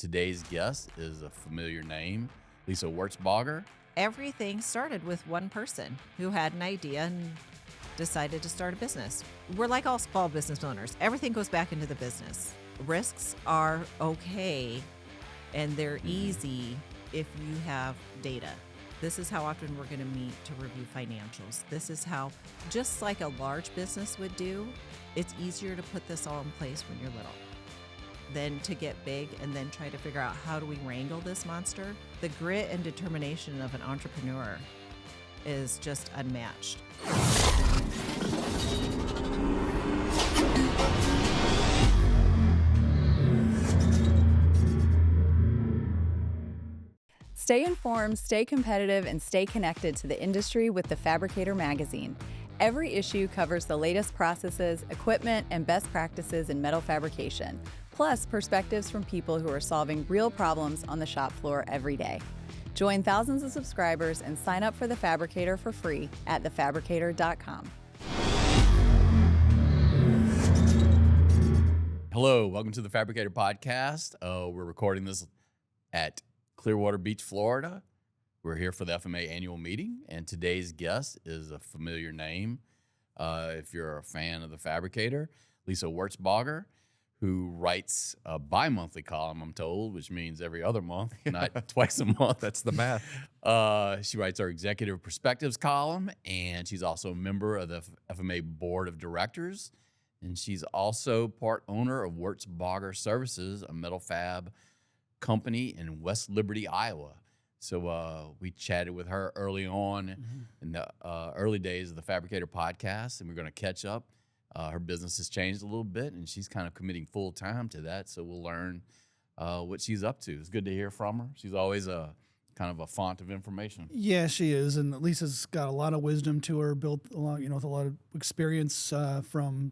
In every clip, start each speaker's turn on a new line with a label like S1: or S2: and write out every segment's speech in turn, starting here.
S1: today's guest is a familiar name, Lisa Wertzbaugher.
S2: Everything started with one person who had an idea and decided to start a business. We're like all small business owners. Everything goes back into the business. Risks are okay and they're easy if you have data. This is how often we're going to meet to review financials. This is how, just like a large business would do, it's easier to put this all in place when you're little than to get big and then try to figure out how do we wrangle this monster. The grit and determination of an entrepreneur is just unmatched.
S3: Stay informed, stay competitive, and stay connected to the industry with the Fabricator magazine. Every issue covers the latest processes, equipment, and best practices in metal fabrication, plus perspectives from people who are solving real problems on the shop floor every day. Join thousands of subscribers and sign up for the Fabricator for free at thefabricator.com.
S1: Hello, welcome to the Fabricator Podcast. We're recording this at Clearwater Beach, Florida. We're here for the FMA annual meeting, and today's guest is a familiar name. If you're a fan of the Fabricator, Lisa Wertzbaugher, who writes a bi-monthly column, I'm told, which means every other month, not twice a month. That's the math. She writes our Executive Perspectives column, and she's also a member of the FMA Board of Directors, and she's also part owner of Wertzbaugher Services, a metal fab company in West Liberty, Iowa. So we chatted with her early on in the early days of the Fabricator podcast, and we're going to catch up. Her business has changed a little bit, and she's kind of committing full time to that. So we'll learn what she's up to. It's good to hear from her. She's always a kind of a font of information.
S4: Yeah, she is, and Lisa's got a lot of wisdom to her, built along, with a lot of experience from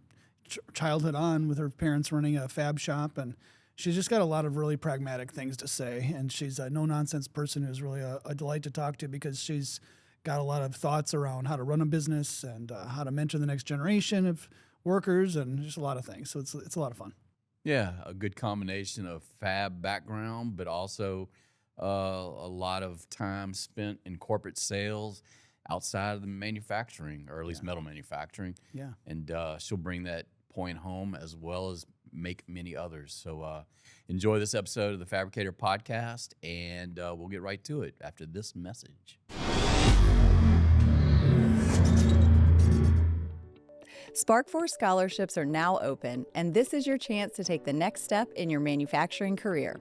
S4: childhood on, with her parents running a fab shop, and she's just got a lot of really pragmatic things to say. And she's a no-nonsense person who's really a delight to talk to, because she's got a lot of thoughts around how to run a business and how to mentor the next generation of workers, and just a lot of things. So it's a lot of fun.
S1: Yeah, a good combination of fab background, but also a lot of time spent in corporate sales outside of the manufacturing, or at least metal manufacturing.
S4: Yeah.
S1: And she'll bring that point home, as well as make many others. So enjoy this episode of the Fabricator podcast, and we'll get right to it after this message.
S3: SparkForce scholarships are now open, and this is your chance to take the next step in your manufacturing career.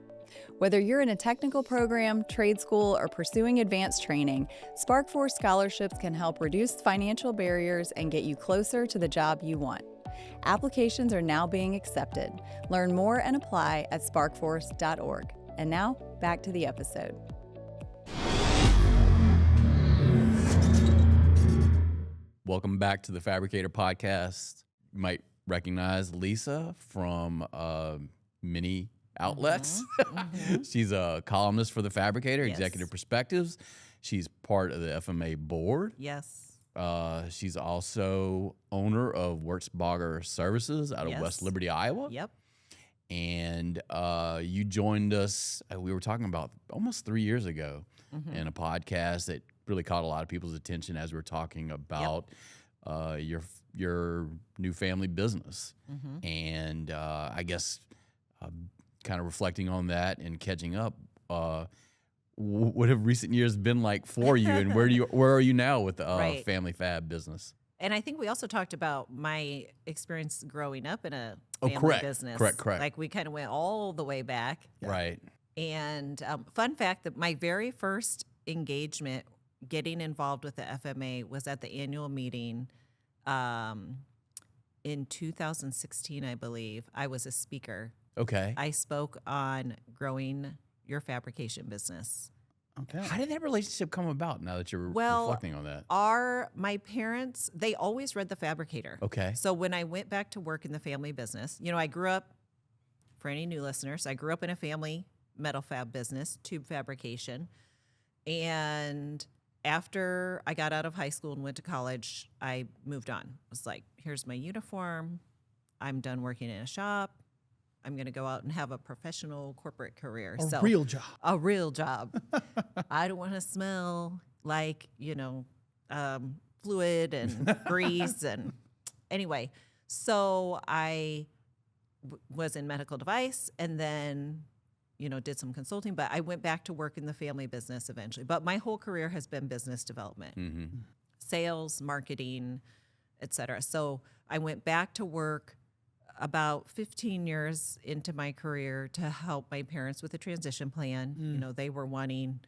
S3: Whether you're in a technical program, trade school, or pursuing advanced training, SparkForce scholarships can help reduce financial barriers and get you closer to the job you want. Applications are now being accepted. Learn more and apply at sparkforce.org. And now, back to the episode.
S1: Welcome back to the Fabricator podcast. You might recognize Lisa from many outlets. She's a columnist for the Fabricator,
S2: Yes.
S1: Executive Perspectives. She's part of the FMA board.
S2: Yes.
S1: She's also owner of Wertzbaugher Services out of
S2: Yes.
S1: West Liberty, Iowa.
S2: Yep.
S1: And you joined us, we were talking about almost 3 years ago in a podcast that really caught a lot of people's attention as we were talking about your new family business. And I guess kind of reflecting on that and catching up, what have recent years been like for you, and where are you now with the family fab business?
S2: And I think we also talked about my experience growing up in a family business.
S1: Correct.
S2: Like we kind of went all the way back.
S1: Right.
S2: And fun fact that my very first engagement getting involved with the FMA was at the annual meeting in 2016, I believe. I was a speaker.
S1: Okay.
S2: I spoke on growing your fabrication business.
S4: Okay.
S1: How did that relationship come about now that you're reflecting on that?
S2: My parents, they always read The Fabricator.
S1: Okay.
S2: So when I went back to work in the family business, I grew up, for any new listeners, I grew up in a family metal fab business, tube fabrication. And after I got out of high school and went to college, I moved on. It was like, here's my uniform. I'm done working in a shop. I'm going to go out and have a professional corporate career.
S4: A real job.
S2: A real job. I don't want to smell like, fluid and grease. And anyway, so I was in medical device and then, did some consulting, but I went back to work in the family business eventually. But my whole career has been business development, sales, marketing, et cetera. So I went back to work about 15 years into my career to help my parents with a transition plan. They were wanting,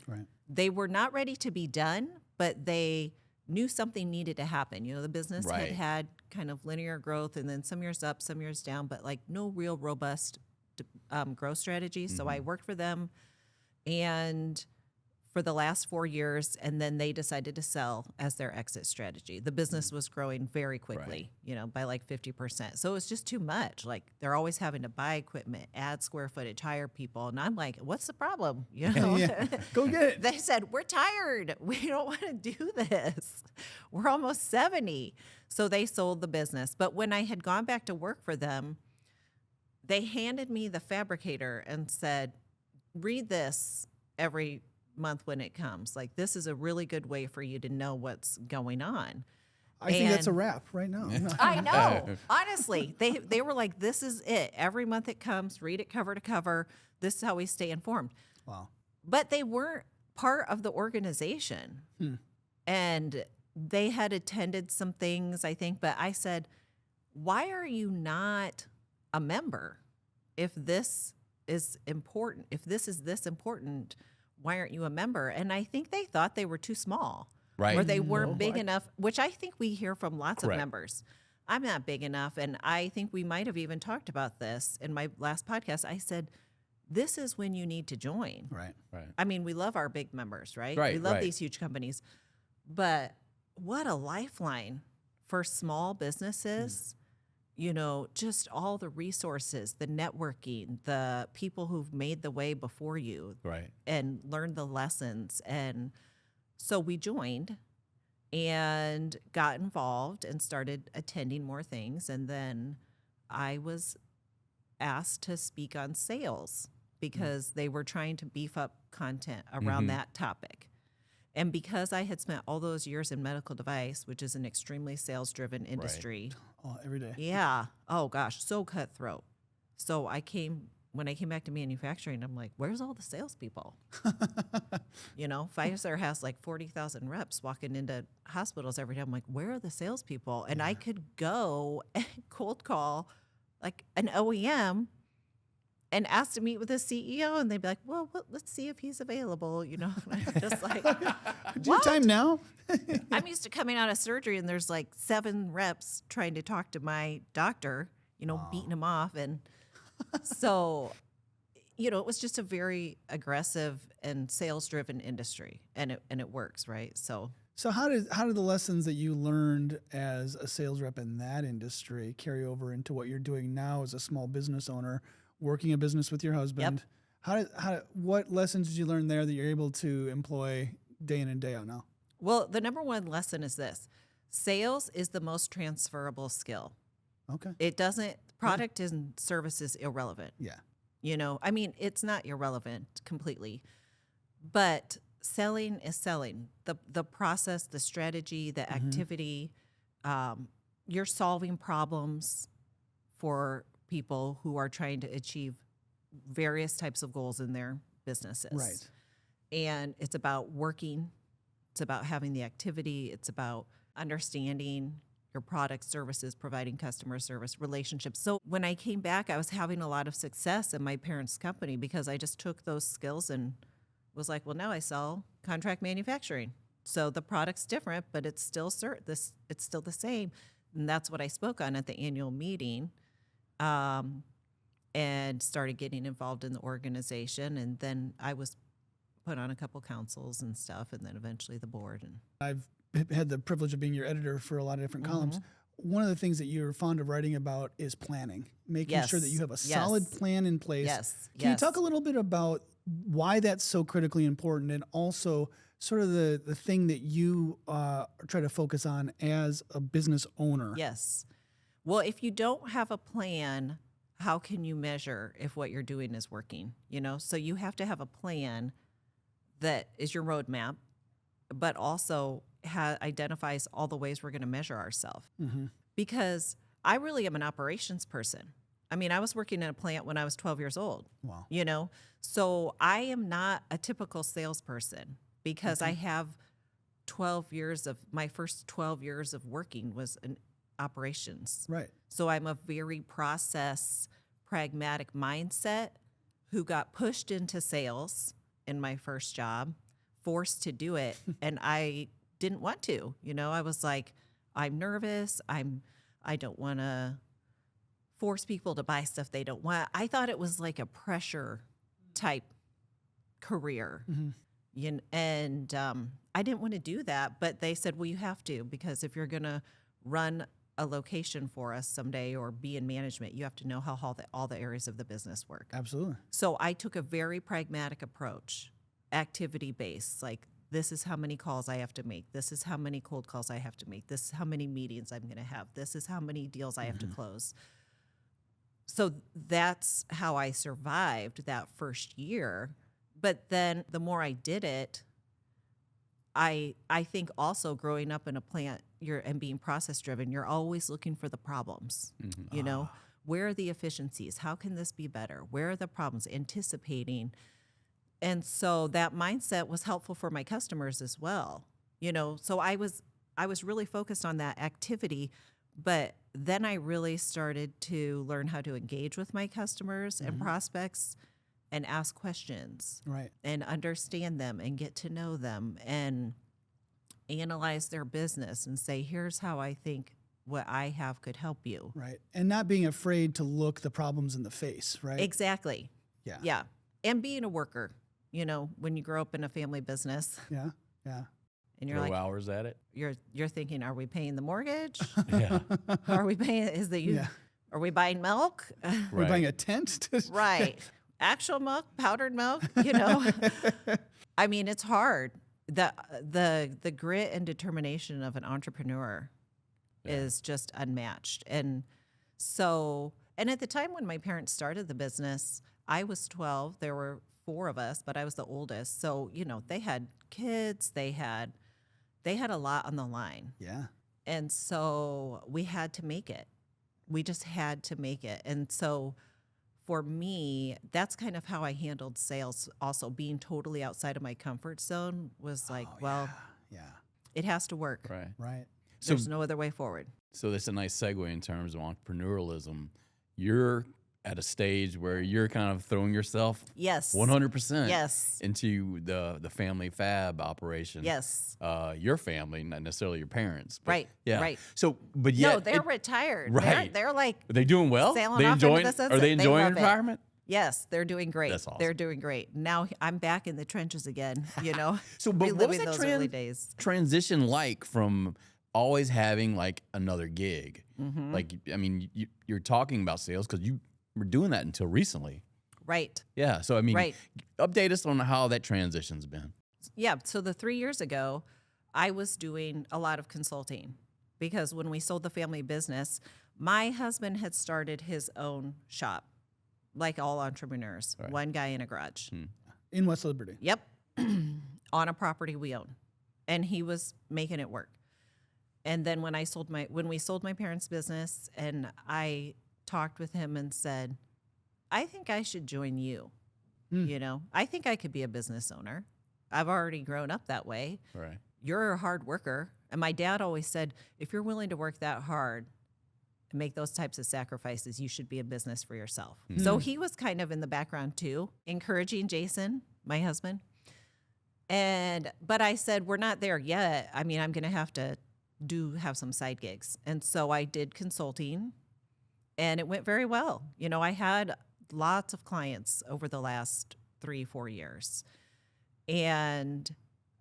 S2: they were not ready to be done, but they knew something needed to happen. The business had kind of linear growth and then some years up, some years down, but like no real robust growth strategy. So I worked for them and for the last 4 years, and then they decided to sell as their exit strategy. The business was growing very quickly, by like 50%. So it was just too much. Like they're always having to buy equipment, add square footage, hire people. And I'm like, what's the problem?
S4: Go get it.
S2: They said, we're tired. We don't want to do this. We're almost 70. So they sold the business. But when I had gone back to work for them, they handed me the Fabricator and said, read this every month when it comes. Like, this is a really good way for you to know what's going on.
S4: I think that's a wrap right now.
S2: I know. Honestly, they were like, this is it. Every month it comes, read it cover to cover. This is how we stay informed.
S4: Wow.
S2: But they weren't part of the organization. And they had attended some things, I think. But I said, why are you not a member? If this is important, if this is this important, why aren't you a member? And I think they thought they were too small.
S1: Right.
S2: Or they weren't big enough, which I think we hear from lots of members. I'm not big enough. And I think we might have even talked about this in my last podcast. I said, this is when you need to join.
S4: Right.
S2: I mean, we love our big members, right?
S1: Right,
S2: We love these huge companies. But what a lifeline for small businesses. Just all the resources, the networking, the people who've made the way before you and learned the lessons. And so we joined and got involved and started attending more things. And then I was asked to speak on sales because they were trying to beef up content around that topic. And because I had spent all those years in medical device, which is an extremely sales-driven industry.
S4: Oh, every day.
S2: Yeah. Oh, gosh, so cutthroat. So when I came back to manufacturing, I'm like, where's all the salespeople? Pfizer has like 40,000 reps walking into hospitals every day. I'm like, where are the salespeople? And I could go and cold call like an OEM and ask to meet with the CEO, and they'd be like, well, let's see if he's available, I'm just like,
S4: do you have time now?
S2: I'm used to coming out of surgery, and there's like 7 reps trying to talk to my doctor, beating him off. And so, it was just a very aggressive and sales-driven industry, and it works, right? So
S4: how did the lessons that you learned as a sales rep in that industry carry over into what you're doing now as a small business owner, working a business with your husband? What lessons did you learn there that you're able to employ day in and day out now?
S2: Well, the number one lesson is this: sales is the most transferable skill.
S4: Okay.
S2: It doesn't, product and service is irrelevant.
S4: Yeah.
S2: It's not irrelevant completely, but selling is selling. The process, the strategy, the activity, you're solving problems for people who are trying to achieve various types of goals in their businesses.
S4: Right.
S2: And it's about working. It's about having the activity. It's about understanding your product, services, providing customer service, relationships. So when I came back, I was having a lot of success in my parents' company because I just took those skills and was like, well, now I sell contract manufacturing. So the product's different, but it's still it's still the same. And that's what I spoke on at the annual meeting. And started getting involved in the organization. And then I was put on a couple councils and stuff, and then eventually the board. And
S4: I've had the privilege of being your editor for a lot of different columns. One of the things that you're fond of writing about is planning, making sure that you have a solid plan in place. Can you talk a little bit about why that's so critically important, and also sort of the thing that you try to focus on as a business owner?
S2: Yes. Well, if you don't have a plan, how can you measure if what you're doing is working? So you have to have a plan that is your roadmap, but also identifies all the ways we're going to measure ourselves.
S4: Mm-hmm.
S2: Because I really am an operations person. I mean, I was working in a plant when I was 12 years old.
S4: Wow.
S2: So I am not a typical salesperson because I have my first 12 years of working was in operations.
S4: Right.
S2: So I'm a very process, pragmatic mindset who got pushed into sales in my first job, forced to do it, and I didn't want to. I was like, I'm nervous. I don't want to force people to buy stuff they don't want. I thought it was like a pressure type career.
S4: Mm-hmm.
S2: And I didn't want to do that, but they said, well, you have to, because if you're going to run a location for us someday or be in management, you have to know how all the areas of the business work.
S4: Absolutely.
S2: So I took a very pragmatic approach, activity-based, like this is how many calls I have to make. This is how many cold calls I have to make. This is how many meetings I'm going to have. This is how many deals I have to close. So that's how I survived that first year. But then the more I did it, I think also growing up in a plant and being process driven, you're always looking for the problems. Where are the efficiencies? How can this be better? Where are the problems? Anticipating. And so that mindset was helpful for my customers as well. So I was really focused on that activity, but then I really started to learn how to engage with my customers and prospects and ask questions.
S4: Right.
S2: And understand them and get to know them and analyze their business and say, here's how I think what I have could help you.
S4: Right. And not being afraid to look the problems in the face, right?
S2: Exactly.
S4: Yeah.
S2: Yeah. And being a worker, when you grow up in a family business.
S4: Yeah. Yeah.
S2: And you're
S1: Throw
S2: like,
S1: hours at it.
S2: you're thinking, are we paying the mortgage?
S1: Yeah.
S2: Are we paying, are we buying milk?
S4: We're
S1: Right.
S4: buying a tent.
S2: Right. Actual milk, powdered milk, I mean, it's hard. The grit and determination of an entrepreneur is just unmatched. And at the time when my parents started the business, I was 12. There were 4 of us, but I was the oldest. So, they had kids, they had a lot on the line.
S4: Yeah.
S2: And so we had to make it. We just had to make it. And so for me, that's kind of how I handled sales. Also, being totally outside of my comfort zone was like,
S4: Yeah.
S2: it has to work.
S1: Right.
S4: Right.
S2: There's no other way forward.
S1: So that's a nice segue in terms of entrepreneurialism. You're at a stage where you're kind of throwing yourself
S2: Yes.
S1: 100%
S2: Yes.
S1: into the family fab operation.
S2: Yes.
S1: Your family, not necessarily your parents. But
S2: Right.
S1: Yeah.
S2: Right.
S1: So, but yet,
S2: No, they're retired.
S1: Right.
S2: They're like,
S1: are they doing well?
S2: sailing
S1: They
S2: off into
S1: enjoying?
S2: the
S1: Are
S2: sunset.
S1: they
S2: They
S1: enjoying
S2: love it.
S1: retirement?
S2: yes, they're doing great.
S1: That's awesome.
S2: They're doing great. Now I'm back in the trenches again,
S1: So, but what was
S2: reliving
S1: that
S2: those early days.
S1: transition like from always having like another gig?
S2: Mm-hmm.
S1: Like, I mean, you're talking about sales because you were doing that until recently.
S2: Right.
S1: Yeah. So, I mean,
S2: Right.
S1: update us on how that transition's been.
S2: Yeah. So the 3 years ago, I was doing a lot of consulting because when we sold the family business, my husband had started his own shop, like all entrepreneurs,
S1: Right.
S2: one guy in a garage.
S4: In West Liberty.
S2: Yep. On a property we own. And he was making it work. And then when we sold my parents' business and I talked with him and said, I think I should join you. I think I could be a business owner. I've already grown up that way.
S1: Right.
S2: You're a hard worker. And my dad always said, if you're willing to work that hard and make those types of sacrifices, you should be a business for yourself. So he was kind of in the background too, encouraging Jason, my husband. But I said, we're not there yet. I mean, I'm going to have some side gigs. And so I did consulting and it went very well. I had lots of clients over the last 3-4 years.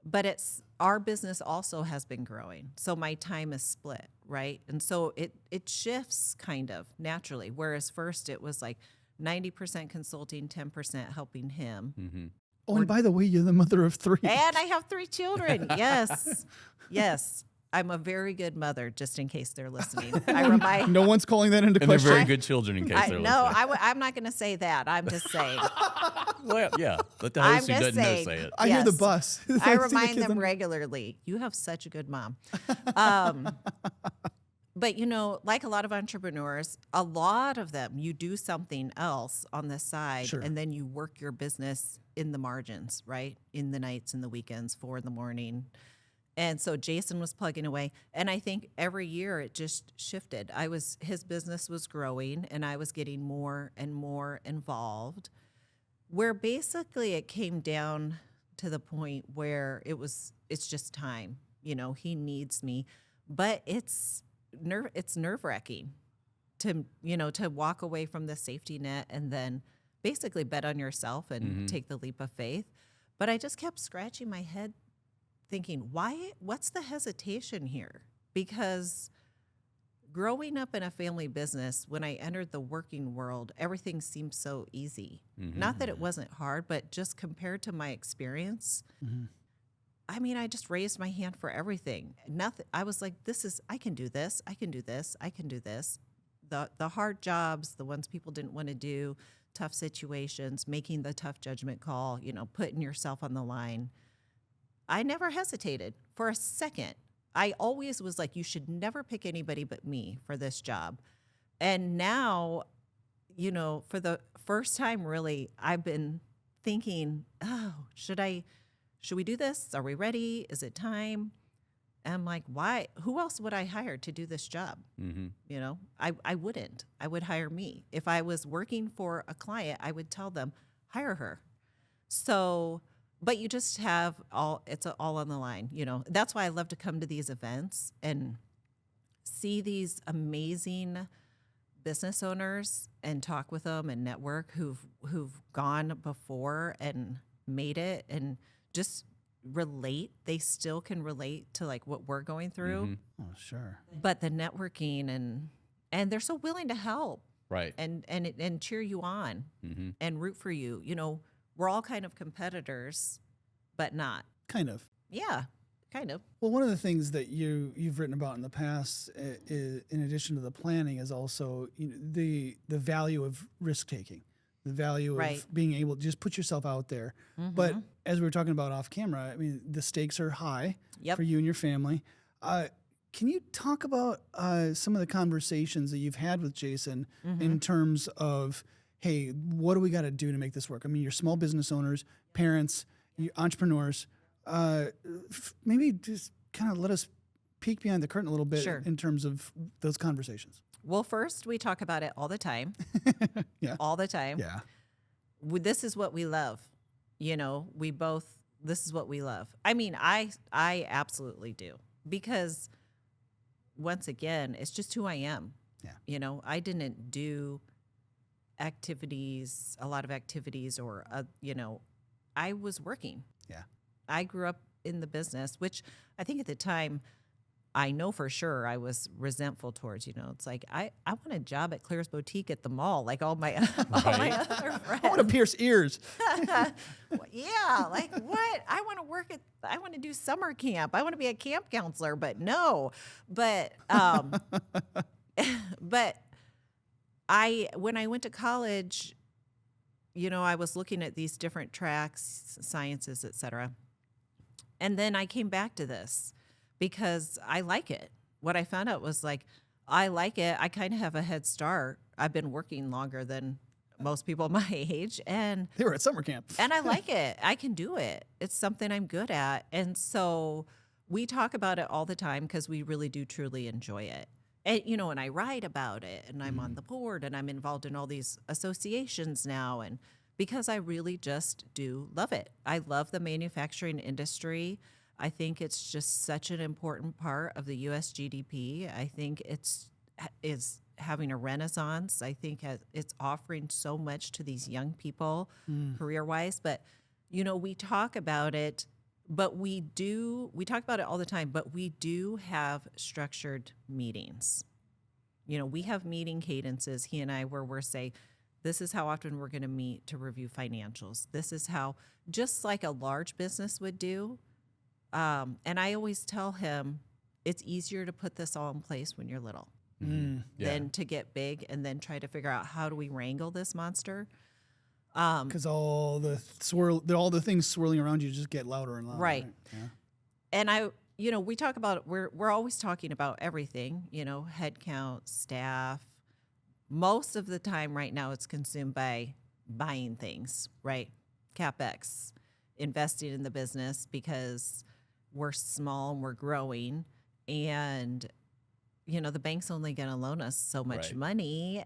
S2: But our business also has been growing. So my time is split, right? And so it shifts kind of naturally. Whereas first it was like 90% consulting, 10% helping him.
S1: Mm-hmm.
S4: Oh, and by the way, you're the mother of 3.
S2: And I have 3 children. Yes. Yes. I'm a very good mother, just in case they're listening. I remind.
S4: No one's calling that into
S1: And they're
S4: question.
S1: very good children in case they're
S2: No,
S1: listening.
S2: I'm not going to say that. I'm just saying.
S1: Well, yeah. Let the
S2: I'm
S1: host who
S2: just
S1: doesn't know
S2: saying.
S1: say it.
S4: I hear the
S2: Yes.
S4: bus.
S2: I
S4: see the
S2: remind
S4: kids
S2: them
S4: on-
S2: regularly. You have such a good mom. But, like a lot of entrepreneurs, a lot of them, you do something else on the side,
S4: Sure.
S2: and then you work your business in the margins, right? In the nights and the weekends, 4 a.m. And so Jason was plugging away. And I think every year it just shifted. His business was growing, and I was getting more and more involved, where basically it came down to the point where it's just time. He needs me, but it's nerve-wracking to walk away from the safety net and then basically bet on yourself and take the leap of faith. But I just kept scratching my head thinking, what's the hesitation here? Because growing up in a family business, when I entered the working world, everything seemed so easy. Not that it wasn't hard, but just compared to my experience, I mean, I just raised my hand for everything. Nothing. I was like, I can do this. I can do this. I can do this. The hard jobs, the ones people didn't want to do, tough situations, making the tough judgment call, putting yourself on the line. I never hesitated for a second. I always was like, you should never pick anybody but me for this job. And now, for the first time, really, I've been thinking, should we do this? Are we ready? Is it time? And I'm like, why? Who else would I hire to do this job? I wouldn't. I would hire me. If I was working for a client, I would tell them, hire her. So, but you just have it's all on the line. That's why I love to come to these events and see these amazing business owners and talk with them and network who've gone before and made it and just relate. They still can relate to like what we're going through.
S4: Oh, sure.
S2: But the networking and they're so willing to help,
S1: Right.
S2: and cheer you on and root for you. We're all kind of competitors, but not.
S4: Kind of.
S2: Yeah, kind of.
S4: Well, one of the things that you've written about in the past, in addition to the planning, is also the value of risk taking, the value
S2: Right.
S4: of being able to just put yourself out there. But as we were talking about off camera, I mean, the stakes are high
S2: Yep.
S4: for you and your family. Can you talk about some of the conversations that you've had with Jason in terms of, hey, what do we got to do to make this work? I mean, you're small business owners, parents, you entrepreneurs. Maybe just kind of let us peek behind the curtain a little bit
S2: Sure.
S4: in terms of those conversations.
S2: Well, first, we talk about it all the time.
S4: Yeah.
S2: All the time.
S4: Yeah.
S2: This is what we love. This is what we love. I mean, I absolutely do. Because once again, it's just who I am.
S4: Yeah.
S2: I didn't do a lot of activities or, I was working.
S4: Yeah.
S2: I grew up in the business, which I think at the time, I know for sure I was resentful towards, it's like, I want a job at Claire's Boutique at the mall, like all my other friends.
S4: I want to pierce ears.
S2: Yeah, like what? I want to do summer camp. I want to be a camp counselor, but no. But but when I went to college, I was looking at these different tracks, sciences, et cetera. And then I came back to this because I like it. What I found out was like, I like it. I kind of have a head start. I've been working longer than most people my age, and
S4: They were at summer camp.
S2: I like it. I can do it. It's something I'm good at. And so we talk about it all the time because we really do truly enjoy it. And, and I write about it, and I'm on the board, and I'm involved in all these associations now. And because I really just do love it. I love the manufacturing industry. I think it's just such an important part of the U.S. GDP. I think it's having a renaissance. I think it's offering so much to these young people career-wise. But, we talk about it, but we talk about it all the time, but we do have structured meetings. We have meeting cadences, he and I, where we're saying, this is how often we're going to meet to review financials. This is how, just like a large business would do. And I always tell him, it's easier to put this all in place when you're little
S1: Yeah.
S2: than to get big and then try to figure out how do we wrangle this monster.
S4: Because all the things swirling around you just get louder and louder.
S2: Right.
S4: Yeah.
S2: And we talk about, we're always talking about everything, headcount, staff. Most of the time right now it's consumed by buying things, right? CapEx, investing in the business because we're small and we're growing. And, the bank's only going to loan us so much
S1: Right.
S2: money.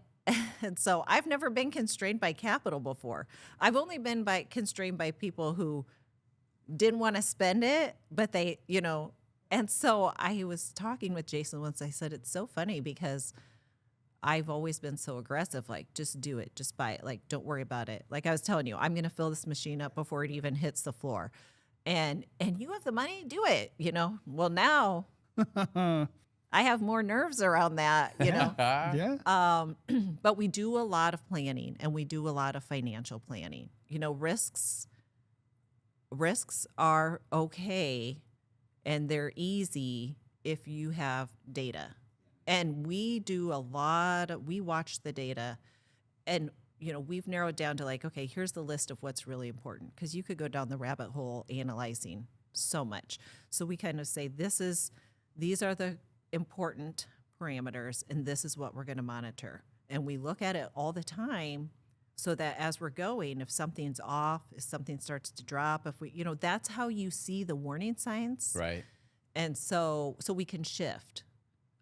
S2: And so I've never been constrained by capital before. I've only been constrained by people who didn't want to spend it, but they, and so I was talking with Jason once. I said, it's so funny because I've always been so aggressive, like, just do it, just buy it. Like, don't worry about it. Like I was telling you, I'm going to fill this machine up before it even hits the floor. And you have the money, do it, Well, now I have more nerves around that,
S4: Yeah.
S2: But we do a lot of planning and we do a lot of financial planning. Risks are okay and they're easy if you have data. And we watch the data and, we've narrowed down to like, okay, here's the list of what's really important because you could go down the rabbit hole analyzing so much. So we kind of say these are the important parameters and this is what we're going to monitor. And we look at it all the time so that as we're going, if something's off, if something starts to drop, if we, that's how you see the warning signs.
S1: Right.
S2: And so we can shift.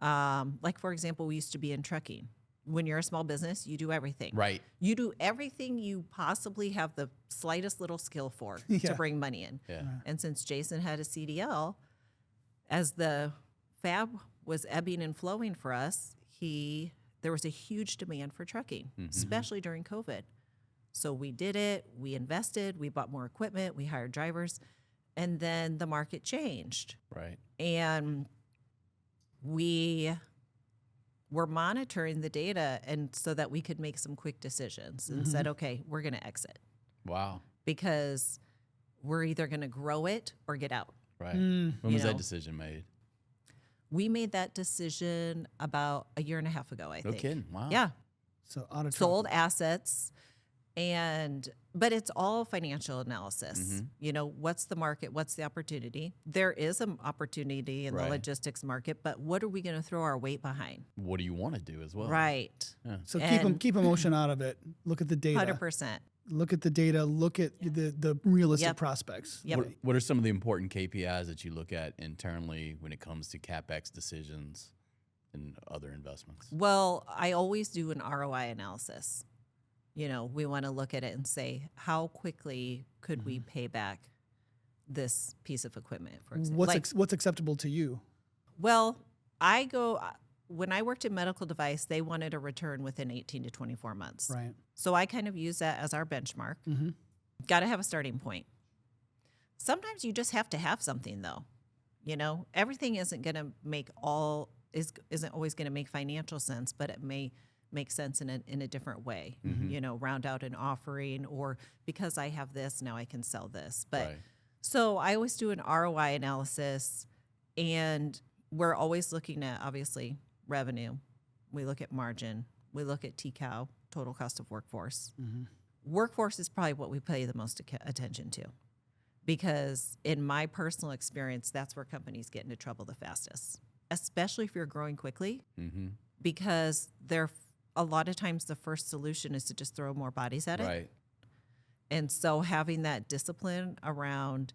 S2: Like, for example, we used to be in trucking. When you're a small business, you do everything.
S1: Right.
S2: You do everything you possibly have the slightest little skill for
S4: Yeah.
S2: to bring money in.
S1: Yeah.
S2: And since Jason had a CDL, as the fab was ebbing and flowing for us, there was a huge demand for trucking, especially during COVID. So we did it, we invested, we bought more equipment, we hired drivers, and then the market changed.
S1: Right.
S2: And we were monitoring the data and so that we could make some quick decisions and said, okay, we're going to exit
S1: Wow.
S2: because we're either going to grow it or get out.
S1: Right. When was that
S2: know.
S1: decision made?
S2: We made that decision about a year and a half ago, I
S1: No
S2: think.
S1: kidding. Wow.
S2: Yeah.
S4: So out of
S2: Sold assets. But it's all financial analysis. What's the market? What's the opportunity? There is an opportunity in the
S1: Right.
S2: logistics market, but what are we going to throw our weight behind?
S1: What do you want to do as well?
S2: Right.
S4: So
S2: And-
S4: keep emotion out of it. Look at the data.
S2: 100%.
S4: Look at the data. Look at the realistic
S2: Yep.
S4: prospects.
S2: Yep.
S1: What are some of the important KPIs that you look at internally when it comes to CapEx decisions and other investments?
S2: Well, I always do an ROI analysis. We want to look at it and say, how quickly could we pay back this piece of equipment, for example?
S4: What's acceptable to you?
S2: Well, when I worked in medical device, they wanted a return within 18 to 24 months.
S4: Right.
S2: So I kind of use that as our benchmark. Got to have a starting point. Sometimes you just have to have something, though. Everything isn't going to isn't always going to make financial sense, but it may make sense in a different way. Round out an offering, or because I have this, now I can sell this. But
S1: Right.
S2: so I always do an ROI analysis, and we're always looking at, obviously, revenue. We look at margin. We look at TCOW, total cost of workforce. Workforce is probably what we pay the most attention to, because in my personal experience, that's where companies get into trouble the fastest, especially if you're growing quickly, because a lot of times the first solution is to just throw more bodies at it.
S1: Right.
S2: And so having that discipline around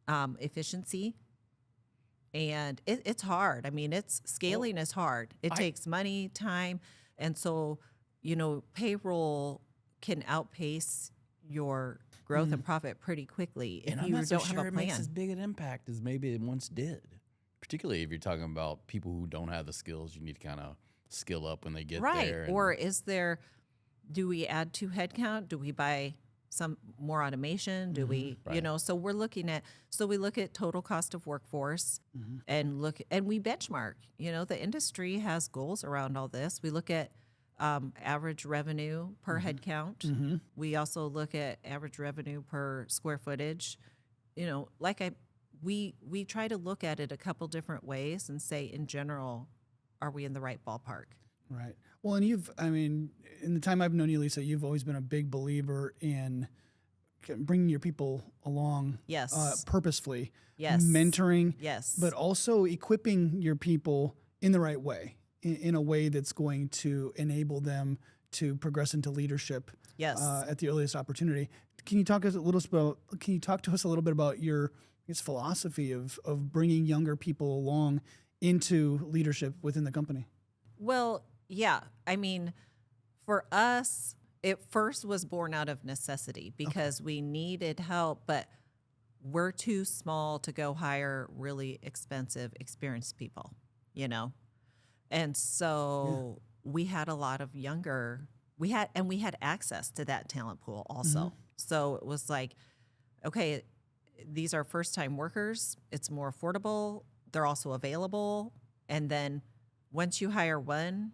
S2: efficiency, and it's hard. I mean, scaling is hard. It takes money, time. And so, payroll can outpace your growth and profit pretty quickly if
S1: And I'm
S2: you
S1: not so
S2: don't
S1: sure
S2: have a
S1: it makes
S2: plan.
S1: as big an impact as maybe it once did. Particularly if you're talking about people who don't have the skills, you need to kind of skill up when they get
S2: Right.
S1: there.
S2: Or do we add to headcount? Do we buy some more automation? Do we,
S1: Right.
S2: so we look at total cost of workforce and we benchmark. The industry has goals around all this. We look at average revenue per headcount. We also look at average revenue per square footage. Like I we try to look at it a couple different ways and say, in general, are we in the right ballpark?
S4: Right. Well, and in the time I've known you, Lisa, you've always been a big believer in bringing your people along.
S2: Yes.
S4: Purposefully.
S2: Yes.
S4: Mentoring.
S2: Yes.
S4: But also equipping your people in the right way, in a way that's going to enable them to progress into leadership.
S2: Yes.
S4: At the earliest opportunity. Can you talk to us a little bit about your philosophy of bringing younger people along into leadership within the company?
S2: Well, yeah. I mean, for us, it first was born out of necessity because we needed help, but we're too small to go hire really expensive, experienced people, you know? And so we had a lot of younger, we had access to that talent pool also.
S4: Mm-hmm.
S2: So it was like, okay, these are first-time workers. It's more affordable. They're also available. And then once you hire one,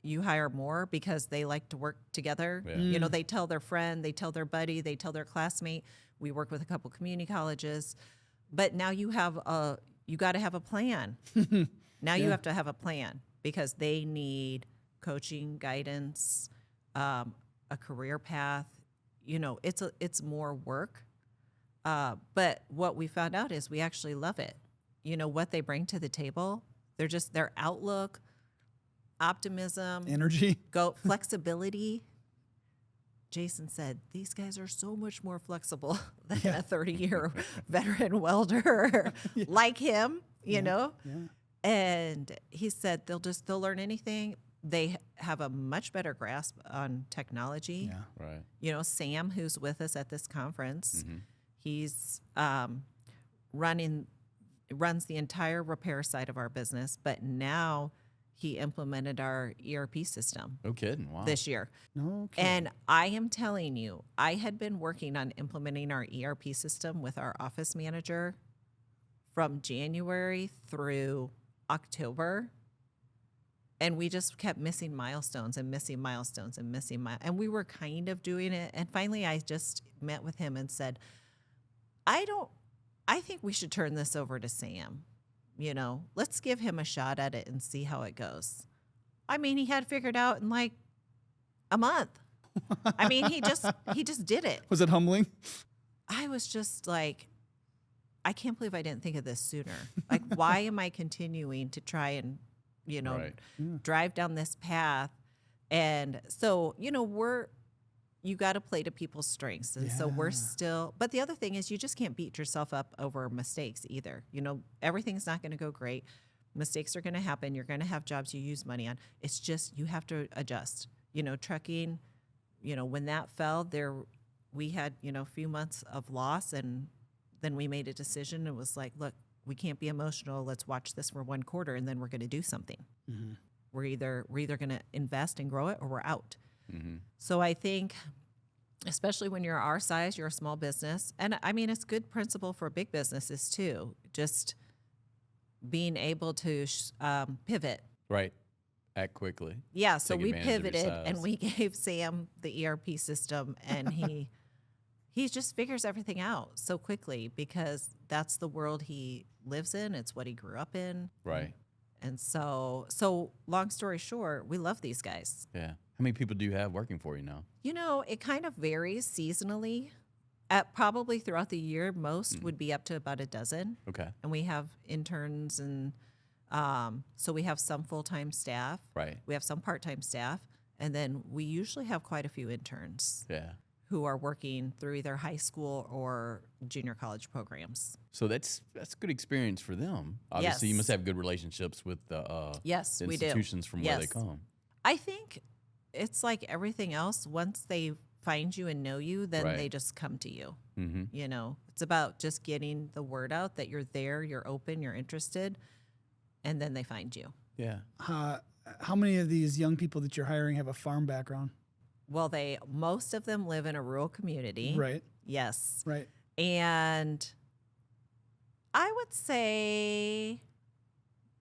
S2: you hire more because they like to work together.
S1: Yeah.
S2: You know, they tell their friend, they tell their buddy, they tell their classmate. We work with a couple community colleges. But now you got to have a plan. Now you have to have a plan because they need coaching, guidance, a career path. You know, it's more work. But what we found out is we actually love it. You know, what they bring to the table, their outlook, optimism,
S4: Energy.
S2: flexibility. Jason said, these guys are so much more flexible than a 30-year veteran welder like him, you know?
S4: Yeah.
S2: And he said they'll learn anything. They have a much better grasp on technology.
S4: Yeah.
S1: Right.
S2: You know, Sam, who's with us at this conference,
S1: Mm-hmm.
S2: he's runs the entire repair side of our business, but now he implemented our ERP system
S1: No kidding. Wow.
S2: this year.
S4: No.
S2: And I am telling you, I had been working on implementing our ERP system with our office manager from January through October. And we just kept missing milestones and missing milestones and and we were kind of doing it. And finally, I just met with him and said, I think we should turn this over to Sam. You know, let's give him a shot at it and see how it goes. I mean, he had figured out in like a month. I mean, he just did it.
S4: Was it humbling?
S2: I was just like, I can't believe I didn't think of this sooner. Like, why am I continuing to try and, you know,
S1: Right.
S2: drive down this path? And so, you know, you got to play to people's strengths. And so we're still, but the other thing is you just can't beat yourself up over mistakes either. You know, everything's not going to go great. Mistakes are going to happen. You're going to have jobs you use money on. It's just, you have to adjust. You know, trucking, you know, when that fell we had, you know, a few months of loss, and then we made a decision. It was like, look, we can't be emotional. Let's watch this for one quarter, and then we're going to do something.
S4: Mm-hmm.
S2: We're either going to invest and grow it, or we're out.
S1: Mm-hmm.
S2: So I think, especially when you're our size, you're a small business. And I mean, it's good principle for big businesses too. Just being able to pivot.
S1: Right. Act quickly.
S2: Yeah. So
S1: Take
S2: we
S1: advantage of your
S2: pivoted
S1: size.
S2: and we gave Sam the ERP system, and he just figures everything out so quickly because that's the world he lives in. It's what he grew up in.
S1: Right.
S2: And so long story short, we love these guys.
S1: Yeah. How many people do you have working for you now?
S2: You know, it kind of varies seasonally. Probably throughout the year, most would be up to about a dozen.
S1: Okay.
S2: And we have interns, and so we have some full-time staff.
S1: Right.
S2: We have some part-time staff. And then we usually have quite a few interns
S1: Yeah.
S2: who are working through either high school or junior college programs.
S1: So that's good experience for them. Obviously, you
S2: Yes.
S1: must have good relationships with the
S2: Yes, we do.
S1: institutions from where they
S2: Yes.
S1: come.
S2: I think it's like everything else. Once they find you and know you, then
S1: Right.
S2: they just come to you.
S1: Mm-hmm.
S2: You know, it's about just getting the word out that you're there, you're open, you're interested, and then they find you.
S1: Yeah.
S4: How many of these young people that you're hiring have a farm background?
S2: Well, most of them live in a rural community.
S4: Right.
S2: Yes.
S4: Right.
S2: And I would say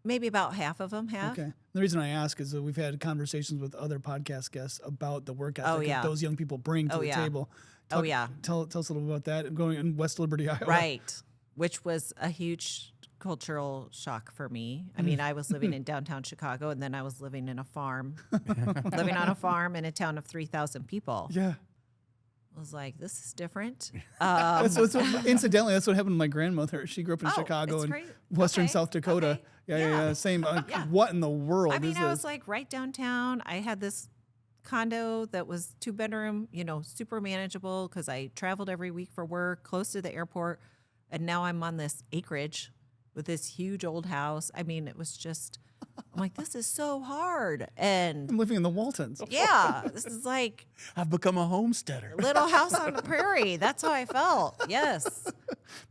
S2: maybe about half of them have.
S4: Okay. The reason I ask is that we've had conversations with other podcast guests about the work ethic
S2: yeah.
S4: that those young people bring to the table.
S2: Oh, yeah.
S4: Tell us a little about that. Going in West Liberty, Iowa.
S2: Right. which was a huge cultural shock for me. I mean, I was living in downtown Chicago, and then I was living in a farm, living on a farm in a town of 3,000 people.
S4: Yeah.
S2: I was like, this is different.
S4: Incidentally, that's what happened to my grandmother. She grew up in Chicago
S2: it's
S4: and
S2: great.
S4: western
S2: Okay,
S4: South Dakota.
S2: okay.
S4: Yeah. Same.
S2: Yeah.
S4: What in the world
S2: I mean,
S4: is
S2: I
S4: this?
S2: was like right downtown. I had this condo that was 2-bedroom, super manageable because I traveled every week for work, close to the airport. And now I'm on this acreage with this huge old house. I mean, it was just, I'm like, this is so hard. And
S4: I'm living in the Waltons.
S2: yeah, this is like
S1: I've become a homesteader.
S2: Little House on the Prairie. That's how I felt. Yes.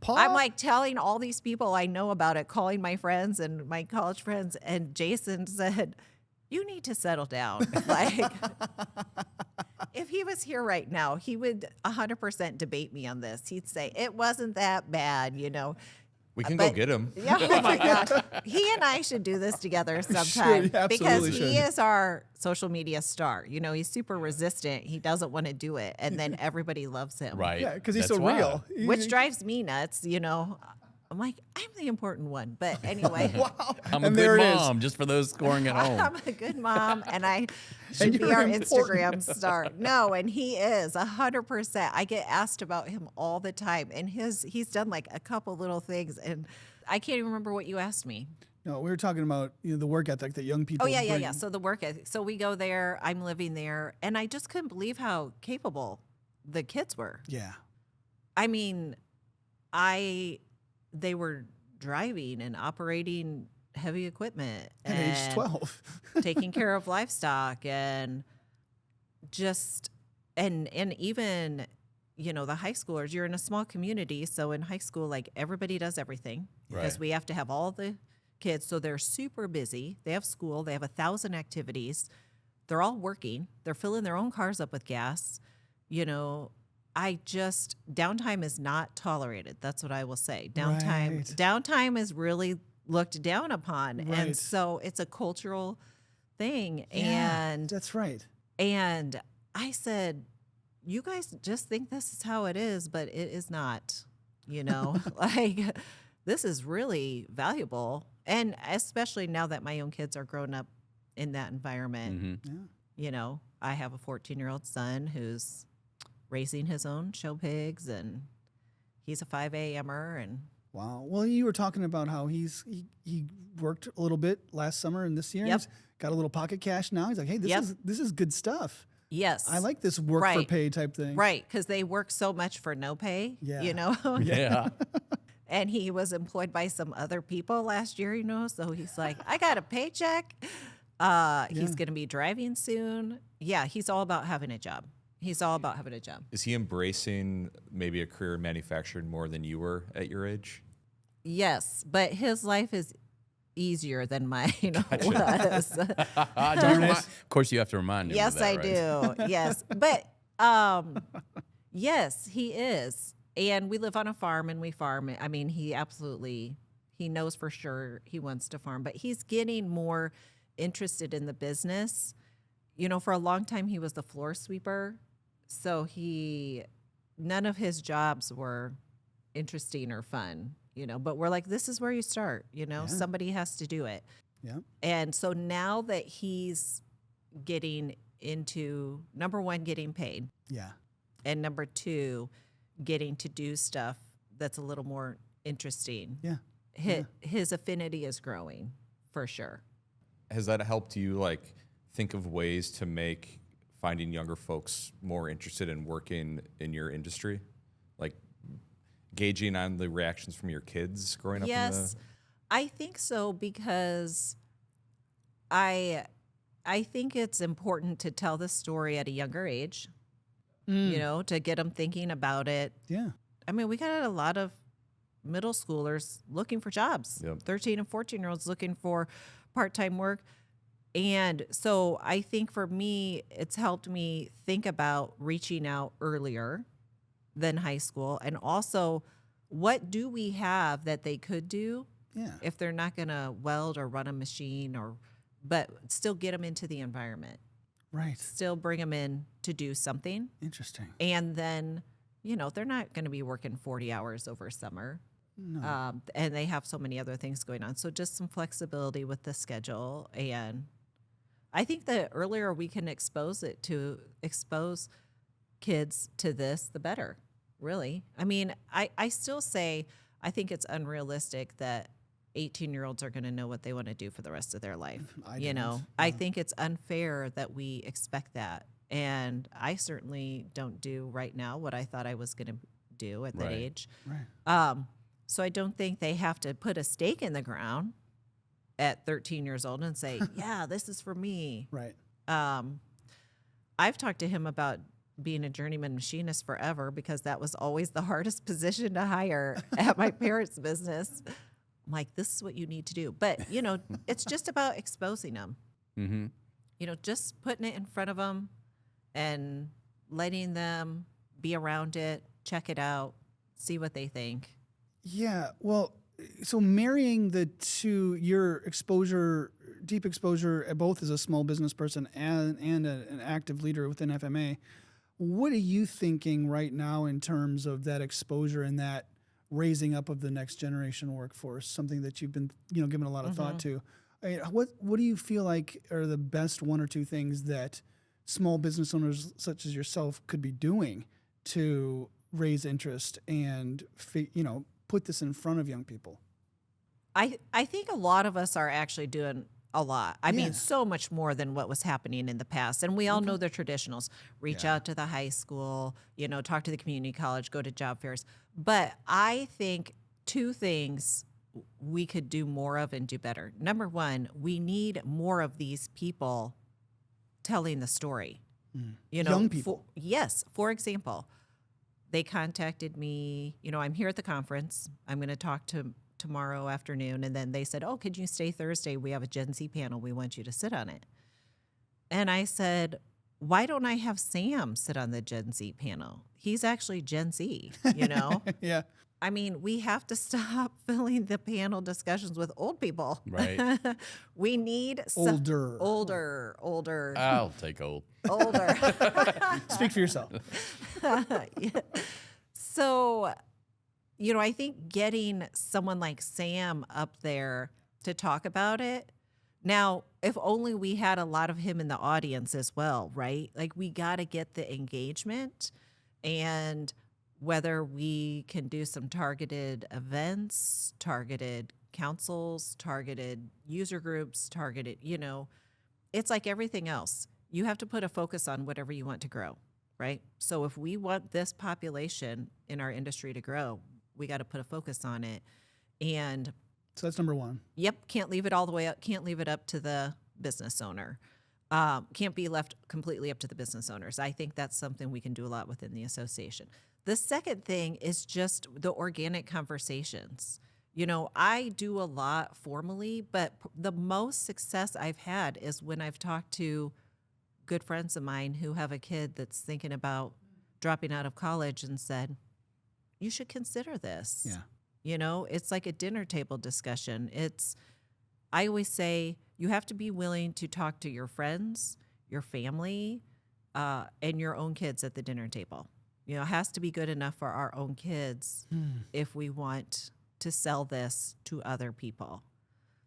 S4: Paul?
S2: I'm like telling all these people I know about it, calling my friends and my college friends. And Jason said, you need to settle down. Like, if he was here right now, he would 100% debate me on this. He'd say, it wasn't that bad,
S1: We can go get him.
S2: Yeah, oh my God. He and I should do this together sometime
S4: absolutely
S2: because he
S4: should.
S2: is our social media star. He's super resistant. He doesn't want to do it. And then everybody loves him.
S1: Right.
S4: Yeah, because he's
S1: That's
S4: so
S1: why.
S4: real.
S2: Which drives me nuts, I'm like, I'm the important one. But anyway,
S4: Wow.
S1: I'm a
S4: And
S1: good
S4: there it is.
S1: mom, just for those scoring at home.
S2: I'm a good mom and I should be
S4: you're
S2: our
S4: important.
S2: Instagram star. No, and he is 100%. I get asked about him all the time. And he's done like a couple little things. And I can't even remember what you asked me.
S4: No, we were talking about the work ethic that young people.
S2: Oh, yeah.
S4: bring.
S2: So the work ethic. So we go there. I'm living there. And I just couldn't believe how capable the kids were.
S4: Yeah.
S2: I mean, they were driving and operating heavy equipment
S4: At age 12.
S2: taking care of livestock and just and even the high schoolers. You're in a small community, so in high school, like, everybody does everything because
S1: Right.
S2: we have to have all the kids, so they're super busy. They have school, they have 1,000 activities, they're all working, they're filling their own cars up with gas. Downtime is not tolerated. That's what I will say.
S4: Right.
S2: Downtime is really looked down upon.
S4: Right.
S2: And so it's a cultural thing.
S4: Yeah, that's right.
S2: And I said, you guys just think this is how it is, but it is not, like, this is really valuable. And especially now that my own kids are grown up in that environment,
S1: Mhm.
S2: I have a 14-year-old son who's raising his own show pigs, and he's a 5 a.m.er. And
S4: Wow. Well, you were talking about how he worked a little bit last summer and this year.
S2: Yep.
S4: He's got a little pocket cash now. He's like, hey,
S2: Yep.
S4: this is good stuff.
S2: yes,
S4: I like this work for
S2: Right.
S4: pay type thing.
S2: right, because they work so much for no pay,
S4: Yeah.
S1: Yeah.
S2: And he was employed by some other people last year, so he's like, I got a paycheck. He's going to be driving soon. Yeah, he's all about having a job.
S5: Is he embracing maybe a career in manufacturing more than you were at your age?
S2: Yes, but his life is easier than mine was.
S1: Of course, you have to remind him.
S2: Yes,
S1: of that,
S2: I
S1: right?
S2: do. Yes, but yes, he is. And we live on a farm, and we farm. I mean, he knows for sure he wants to farm, but he's getting more interested in the business. For a long time, he was the floor sweeper. So none of his jobs were interesting or fun, but we're like, this is where you start, somebody has to do it.
S4: Yeah.
S2: And so now that he's getting into, number one, getting paid,
S4: Yeah.
S2: and number two, getting to do stuff that's a little more interesting.
S4: Yeah.
S2: His affinity is growing for sure.
S5: Has that helped you think of ways to make finding younger folks more interested in working in your industry? Like gauging on the reactions from your kids growing up
S2: Yes, I think so, because I think it's important to tell the story at a younger age, to get them thinking about it.
S4: Yeah.
S2: I mean, we got a lot of middle schoolers looking for jobs,
S5: Yep.
S2: 13 and 14-year-olds looking for part-time work. And so I think for me, it's helped me think about reaching out earlier than high school. And also, what do we have that they could do
S4: Yeah.
S2: if they're not going to weld or run a machine, but still get them into the environment,
S4: Right.
S2: still bring them in to do something.
S4: Interesting.
S2: And then, they're not going to be working 40 hours over summer. And they have so many other things going on. So just some flexibility with the schedule. And I think the earlier we can expose kids to this, the better, really. I mean, I still say I think it's unrealistic that 18-year-olds are going to know what they want to do for the rest of their life. I think it's unfair that we expect that. And I certainly don't do right now what I thought I was going to do at that age.
S4: Right.
S2: So I don't think they have to put a stake in the ground at 13 years old and say, yeah, this is for me.
S4: Right.
S2: I've talked to him about being a journeyman machinist forever because that was always the hardest position to hire at my parents' business. I'm like, this is what you need to do. But, it's just about exposing them. Mm-hmm. Just putting it in front of them and letting them be around it, check it out, see what they think.
S4: Yeah. Well, so marrying the two, your exposure, deep exposure, both as a small business person and an active leader within FMA, what are you thinking right now in terms of that exposure and that raising up of the next generation workforce, something that you've been, given a lot of thought to? I mean, what do you feel like are the best one or two things that small business owners such as yourself could be doing to raise interest and, put this in front of young people?
S2: I think a lot of us are actually doing a lot. I mean, so much more than what was happening in the past. And we all know the traditionals. Reach out to the high school, talk to the community college, go to job fairs. But I think two things we could do more of and do better. Number one, we need more of these people telling the story.
S4: Young people.
S2: Yes. For example, they contacted me, I'm here at the conference. I'm going to talk to tomorrow afternoon. And then they said, oh, could you stay Thursday? We have a Gen Z panel. We want you to sit on it. And I said, why don't I have Sam sit on the Gen Z panel? He's actually Gen Z,
S4: Yeah.
S2: I mean, we have to stop filling the panel discussions with old people.
S1: Right.
S2: We need
S4: Older.
S2: Older.
S1: I'll take old.
S2: Older.
S4: Speak for yourself.
S2: Yeah. So, I think getting someone like Sam up there to talk about it. Now, if only we had a lot of him in the audience as well, right? Like, we got to get the engagement, and whether we can do some targeted events, targeted councils, targeted user groups, it's like everything else. You have to put a focus on whatever you want to grow, right? So if we want this population in our industry to grow, we got to put a focus on it. And
S4: so that's number one.
S2: Yep. Can't leave it all the way up. Can't leave it up to the business owner. Can't be left completely up to the business owners. I think that's something we can do a lot within the association. The second thing is just the organic conversations. I do a lot formally, but the most success I've had is when I've talked to good friends of mine who have a kid that's thinking about dropping out of college and said, you should consider this.
S4: Yeah.
S2: It's like a dinner table discussion. I always say you have to be willing to talk to your friends, your family, and your own kids at the dinner table. It has to be good enough for our own kids if we want to sell this to other people.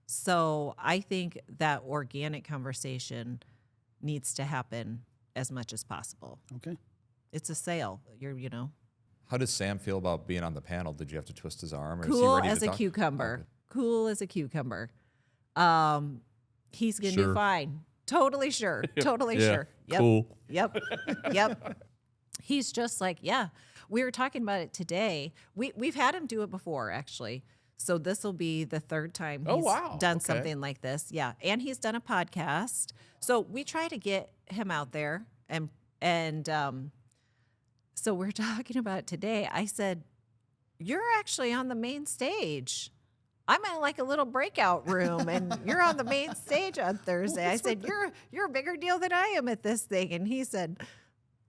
S2: So I think that organic conversation needs to happen as much as possible.
S4: Okay.
S2: It's a sale.
S5: How does Sam feel about being on the panel? Did you have to twist his arm? Or is he
S2: Cool
S5: ready
S2: as
S5: to
S2: a
S5: talk?
S2: cucumber.
S5: Okay.
S2: Cool as a cucumber. He's going to
S1: Sure.
S2: be fine. Totally sure. Totally
S1: Yeah.
S2: sure. Yep.
S1: Cool.
S2: Yep. He's just like, yeah. We were talking about it today. We've had him do it before, actually. So this will be the third time he's done something like this. Yeah. And he's done a podcast. So we try to get him out there. And so we're talking about it today. I said, you're actually on the main stage. I'm in like a little breakout room and you're on the main stage on Thursday. I said, you're a bigger deal than I am at this thing. And he said,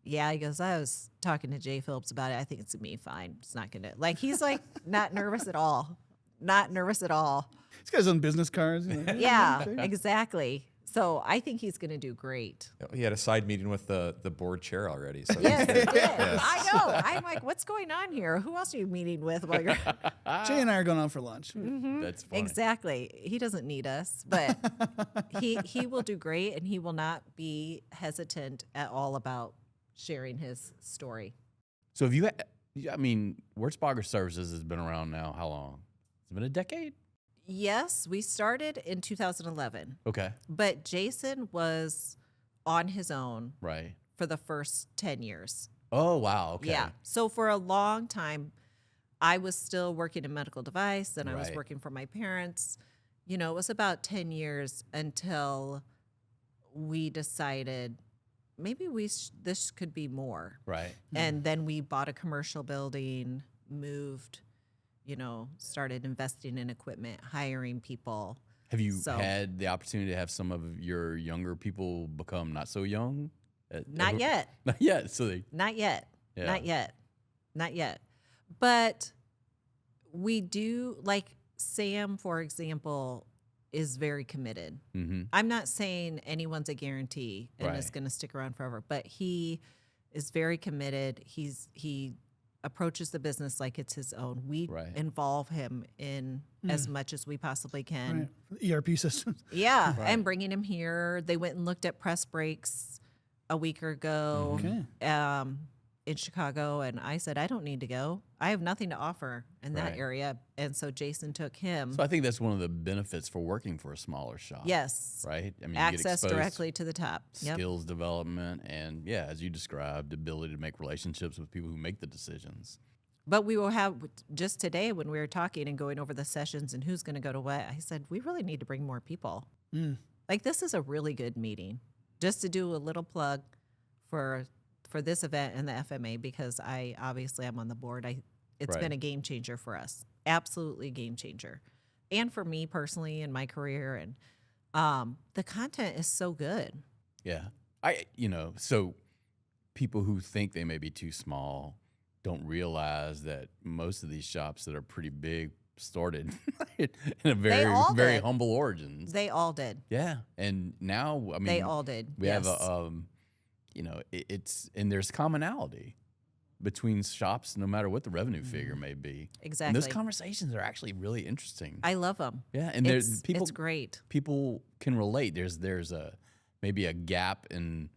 S2: yeah, he goes, I was talking to Jay Phillips about it. I think it's going to be fine. It's not going to, he's like not nervous at all. Not nervous at all.
S4: He's got his own business cards.
S2: Yeah, exactly. So I think he's going to do great.
S5: He had a side meeting with the board chair already. So
S2: Yes, he did. I know. I'm like, what's going on here? Who else are you meeting with while you're
S4: Jay and I are going out for lunch.
S1: That's funny.
S2: Exactly. He doesn't need us, but he will do great, and he will not be hesitant at all about sharing his story.
S1: So have Wertzbaugher Services has been around now how long? It's been a decade?
S2: Yes, we started in 2011,
S1: Okay.
S2: but Jason was on his own
S1: Right.
S2: for the first 10 years.
S1: Oh, wow. Okay.
S2: Yeah. So for a long time, I was still working in medical device, and I was
S1: Right.
S2: working for my parents. It was about 10 years until we decided maybe this could be more.
S1: Right.
S2: And then we bought a commercial building, moved, started investing in equipment, hiring people.
S1: Have you
S2: So-
S1: had the opportunity to have some of your younger people become not so young?
S2: Not yet.
S1: Not yet. So they,
S2: Not yet.
S1: Yeah.
S2: Not yet. Not yet. But we do, like Sam, for example, is very committed.
S1: mm-hmm.
S2: I'm not saying anyone's a guarantee and is
S1: Right.
S2: going to stick around forever, but he is very committed. He approaches the business like it's his own. We
S1: Right.
S2: involve him in as much as we possibly can.
S4: Right. ERP systems.
S2: Yeah,
S1: Right.
S2: and bringing him here. They went and looked at press brakes a week ago
S4: Okay.
S2: in Chicago, and I said, I don't need to go. I have nothing to offer in that
S1: Right.
S2: area. And so Jason took him.
S1: So I think that's one of the benefits for working for a smaller shop.
S2: Yes.
S1: Right? I mean, you get
S2: Access
S1: exposed
S2: directly to the top. Yep.
S1: skills development, and yeah, as you described, the ability to make relationships with people who make the decisions.
S2: But we will have, just today when we were talking and going over the sessions and who's going to go to what, I said, we really need to bring more people. Like, this is a really good meeting. Just to do a little plug for this event and the FMA, because I obviously am on the board. It's
S1: Right.
S2: been a game changer for us. Absolutely game changer. And for me personally in my career. And the content is so good.
S1: Yeah. So people who think they may be too small don't realize that most of these shops that are pretty big started in a very,
S2: all
S1: very
S2: did.
S1: humble origins.
S2: They all did.
S1: Yeah. And now, I mean,
S2: They all did.
S1: we
S2: yes.
S1: have and there's commonality between shops, no matter what the revenue figure may be.
S2: Exactly.
S1: And those conversations are actually really interesting.
S2: I love them.
S1: Yeah, and
S2: It's
S1: people
S2: great.
S1: people can relate. There's maybe a gap in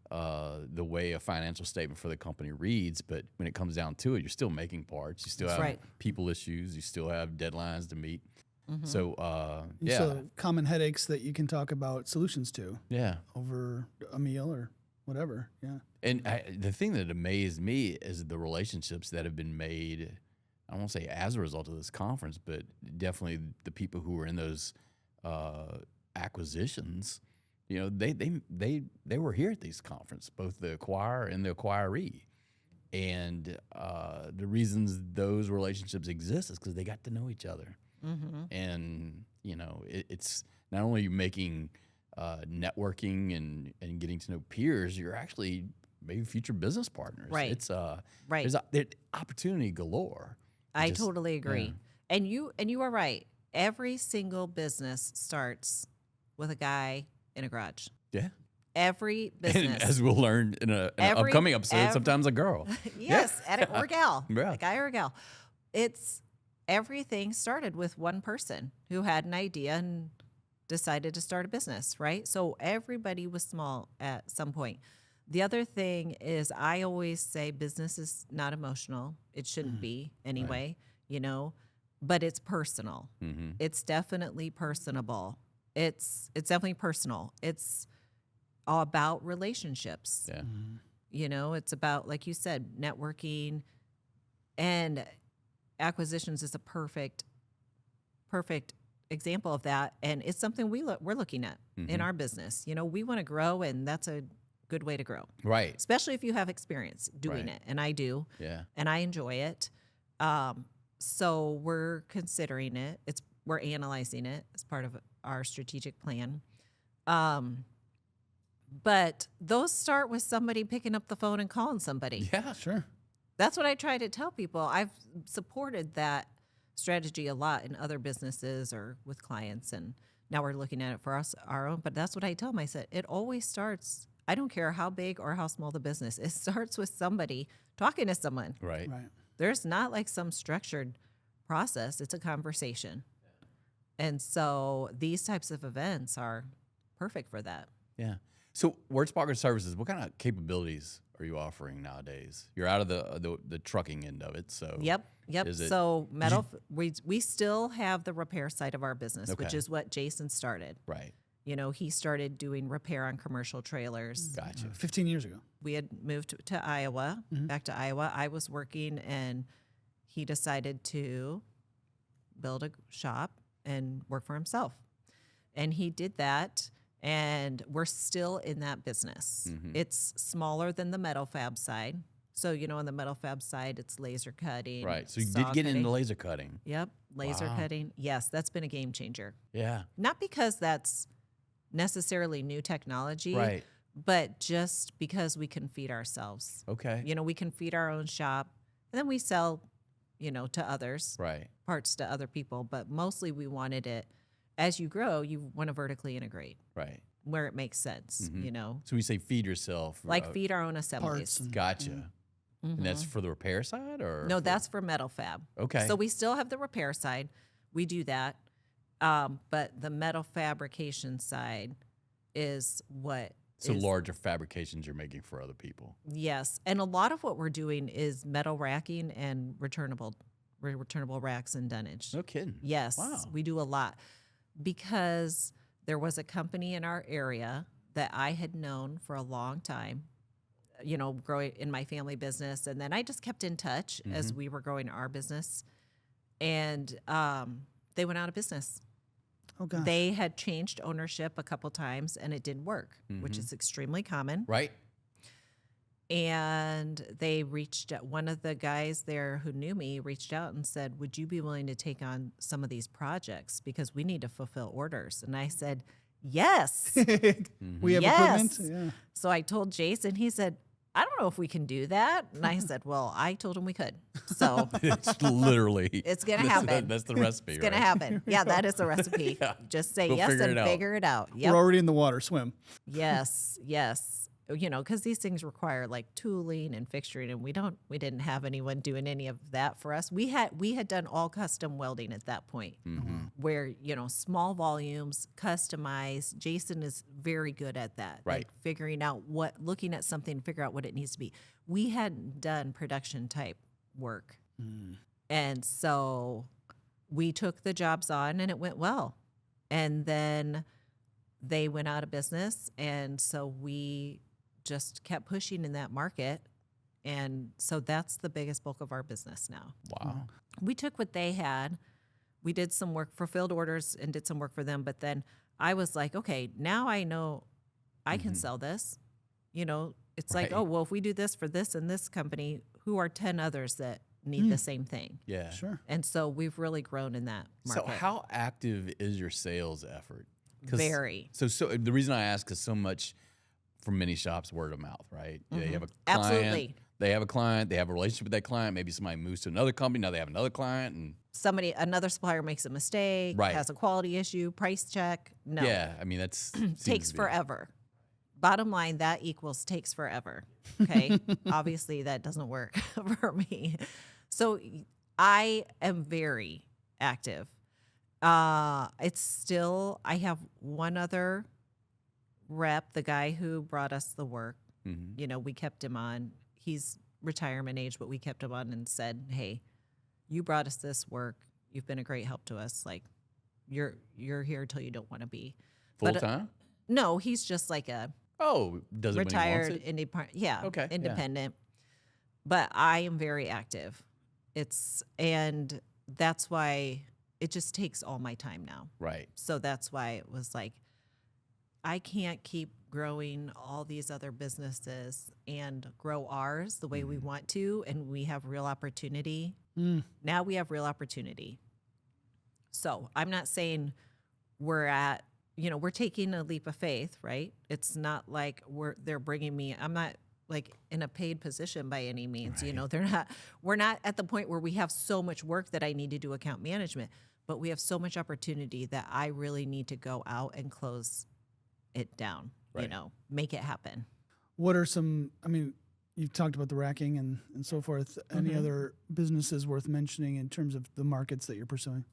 S1: the way a financial statement for the company reads, but when it comes down to it, you're still making parts. You still have
S2: right.
S1: people issues. You still have deadlines to meet. So
S4: And So common headaches that you can talk about solutions to
S1: yeah.
S4: over a meal or whatever. Yeah.
S1: And the thing that amazed me is the relationships that have been made. I won't say as a result of this conference, but definitely the people who were in those acquisitions. They were here at these conferences, both the acquirer and the acquiree. And the reasons those relationships exist is because they got to know each other. And it's not only making networking and getting to know peers, you're actually maybe future business partners.
S2: Right.
S1: It's
S2: Right.
S1: there's opportunity galore.
S2: I
S1: Just-
S2: totally agree.
S1: yeah.
S2: And you are right. Every single business starts with a guy in a garage.
S1: Yeah.
S2: Every business.
S1: And as we'll learn in an
S2: Every-
S1: upcoming episode,
S2: every-
S1: sometimes a girl.
S2: Yes, or gal.
S1: Yeah.
S2: A guy or a gal. Everything started with one person who had an idea and decided to start a business, right? So everybody was small at some point. The other thing is, I always say business is not emotional. It shouldn't be anyway, but it's personal. It's definitely personable. It's definitely personal. It's all about relationships.
S1: Yeah.
S2: It's about, like you said, networking, and acquisitions is a perfect example of that. And it's something we're looking at in our business. We want to grow, and that's a good way to grow,
S1: Right.
S2: especially if you have experience doing
S1: Right.
S2: it. And I do,
S1: Yeah.
S2: and I enjoy it. So we're considering it. We're analyzing it as part of our strategic plan. But those start with somebody picking up the phone and calling somebody.
S1: Yeah.
S4: Sure.
S2: That's what I try to tell people. I've supported that strategy a lot in other businesses or with clients. And Now we're looking at it for us, our own, but that's what I tell them. I said, it always starts, I don't care how big or how small the business, it starts with somebody talking to someone.
S1: Right.
S4: Right.
S2: There's not like some structured process. It's a conversation. And so these types of events are perfect for that.
S1: Yeah. So Wertzbaugher Services, what kind of capabilities are you offering nowadays? You're out of the trucking end of it, so
S2: Yep.
S1: Is it-
S2: So we still have the repair side of our business, which
S1: Okay.
S2: is what Jason started.
S1: right.
S2: You know, he started doing repair on commercial trailers.
S1: Gotcha.
S4: 15 years ago.
S2: We had moved to Iowa, back to Iowa. I was working, and he decided to build a shop and work for himself. And he did that, and we're still in that business. It's smaller than the metal fab side. So, you know, on the metal fab side, it's laser cutting.
S1: Right. So you
S2: saw
S1: did get into
S2: cutting.
S1: laser cutting.
S2: Yep, laser
S1: Wow.
S2: cutting. Yes, that's been a game changer.
S1: Yeah.
S2: Not because that's necessarily new technology,
S1: Right.
S2: but just because we can feed ourselves.
S1: Okay.
S2: You know, we can feed our own shop, and then we sell, you know, to others,
S1: Right.
S2: parts to other people. But mostly we wanted it, as you grow, you want to vertically integrate
S1: Right.
S2: where it makes sense, you know,
S1: So we say feed yourself.
S2: like feed our own assemblies.
S4: Parts and-
S1: Gotcha. And that's for the repair side, or
S2: No, that's for metal fab.
S1: Okay.
S2: So we still have the repair side. We do that. But the metal fabrication side is what
S1: so
S2: is-
S1: larger fabrications you're making for other people.
S2: Yes. And a lot of what we're doing is metal racking and returnable racks and dunnage.
S1: No kidding.
S2: Yes,
S1: Wow.
S2: we do a lot because there was a company in our area that I had known for a long time, you know, growing in my family business. And then I just kept in touch as we were growing our business. And they went out of business.
S4: Oh, gosh.
S2: They had changed ownership a couple times and it didn't work, which is extremely common.
S1: Right.
S2: And they reached out, one of the guys there who knew me reached out and said, would you be willing to take on some of these projects? Because we need to fulfill orders. And I said, yes.
S4: We have
S2: Yes.
S4: equipment. Yeah.
S2: So I told Jason, he said, I don't know if we can do that. And I said, well, I told him we could. So
S1: It's literally.
S2: It's gonna
S1: that's
S2: happen.
S1: That's the recipe.
S2: it's going
S1: right?
S2: to happen. Yeah, that is the recipe.
S1: Yeah.
S2: Just say
S1: We'll
S2: yes
S1: figure
S2: and
S1: it out.
S2: figure it out. Yep.
S4: We're already in the water. Swim.
S2: Yes, yes. You know, because these things require like tooling and fixturing, and we didn't have anyone doing any of that for us. We had done all custom welding at that point, where, you know, small volumes, customized. Jason is very good at that,
S1: Right.
S2: Like figuring out looking at something, figure out what it needs to be. We hadn't done production type work, and so we took the jobs on, and it went well, and then they went out of business, and so we just kept pushing in that market. And so that's the biggest bulk of our business now.
S1: Wow.
S2: We took what they had. We did some work, fulfilled orders and did some work for them. But then I was like, okay, now I know I can sell this. You know, it's like,
S1: Right.
S2: oh, well, if we do this for this and this company, who are 10 others that need the same thing?
S1: Yeah.
S4: Sure.
S2: And so we've really grown in that market.
S1: So how active is your sales effort? 'Cause-
S2: Very.
S1: So the reason I ask is so much from many shops, word of mouth, right? Yeah, you have a client.
S2: Absolutely.
S1: They have a client. They have a relationship with that client. Maybe somebody moves to another company. Now they have another client, and
S2: Another supplier makes a mistake,
S1: Right.
S2: has a quality issue, price check. No.
S1: yeah, I mean that's seems
S2: Takes
S1: to be-
S2: forever. Bottom line, that equals takes forever. Okay. Obviously, that doesn't work for me. So I am very active. It's still, I have one other rep, the guy who brought us the work.
S1: Mhm.
S2: You know, we kept him on. He's retirement age, but we kept him on and said, hey, you brought us this work. You've been a great help to us. Like, you're here till you don't want to be.
S1: full
S2: But,
S1: time.
S2: No, he's just like a
S1: Oh, does it
S2: retired
S1: when he wants it?
S2: independent. Yeah,
S1: Okay, yeah.
S2: independent. But I am very active. And that's why it just takes all my time now.
S1: Right.
S2: So that's why it was like, I can't keep growing all these other businesses and grow ours the way we want to. And we have real opportunity. Now we have real opportunity. So I'm not saying we're taking a leap of faith, right? It's not like they're bringing me, I'm not like in a paid position by any means. You know, we're not at the point where we have so much work that I need to do account management, but we have so much opportunity that I really need to go out and close it down,
S1: Right.
S2: make it happen.
S4: What are some, I mean, you've talked about the racking and so forth. Any other businesses worth mentioning in terms of the markets that you're pursuing?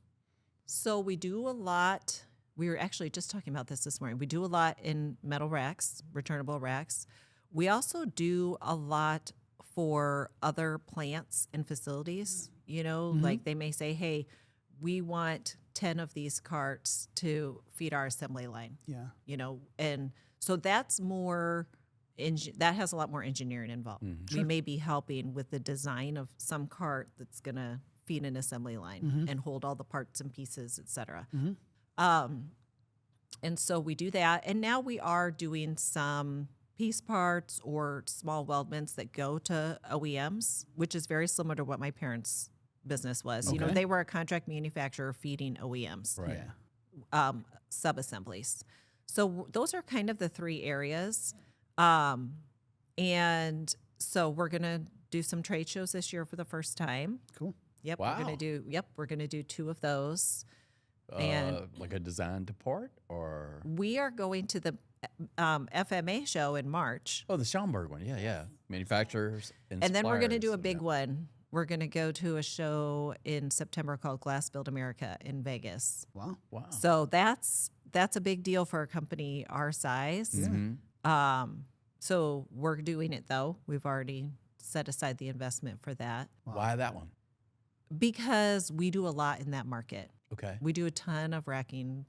S2: So we do a lot. We were actually just talking about this morning. We do a lot in metal racks, returnable racks. We also do a lot for other plants and facilities. Like they may say, hey, we want 10 of these carts to feed our assembly line.
S4: Yeah.
S2: And so that's more, that has a lot more engineering involved. We may be helping with the design of some cart that's going to feed an assembly line and hold all the parts and pieces, et cetera. And so we do that. And now we are doing some piece parts or small weldments that go to OEMs, which is very similar to what my parents' business was.
S4: Okay.
S2: They were a contract manufacturer feeding OEMs,
S1: Right.
S4: Yeah.
S2: sub-assemblies. So those are kind of the three areas. And so we're going to do some trade shows this year for the first time.
S4: Cool.
S2: Yep,
S1: Wow.
S2: we're going to do 2 of those. And
S1: Like a design to part or
S2: we are going to the FMA show in March.
S1: the Schaumburg one. Yeah. Manufacturers
S2: And then we're going to do a
S1: suppliers.
S2: big one. We're going to go to a show in September called Glass Build America in Vegas.
S4: Wow.
S1: Wow.
S2: So that's a big deal for a company our size. So we're doing it though. We've already set aside the investment for that
S1: Why that one?
S2: because we do a lot in that market.
S1: Okay.
S2: We do a ton of racking.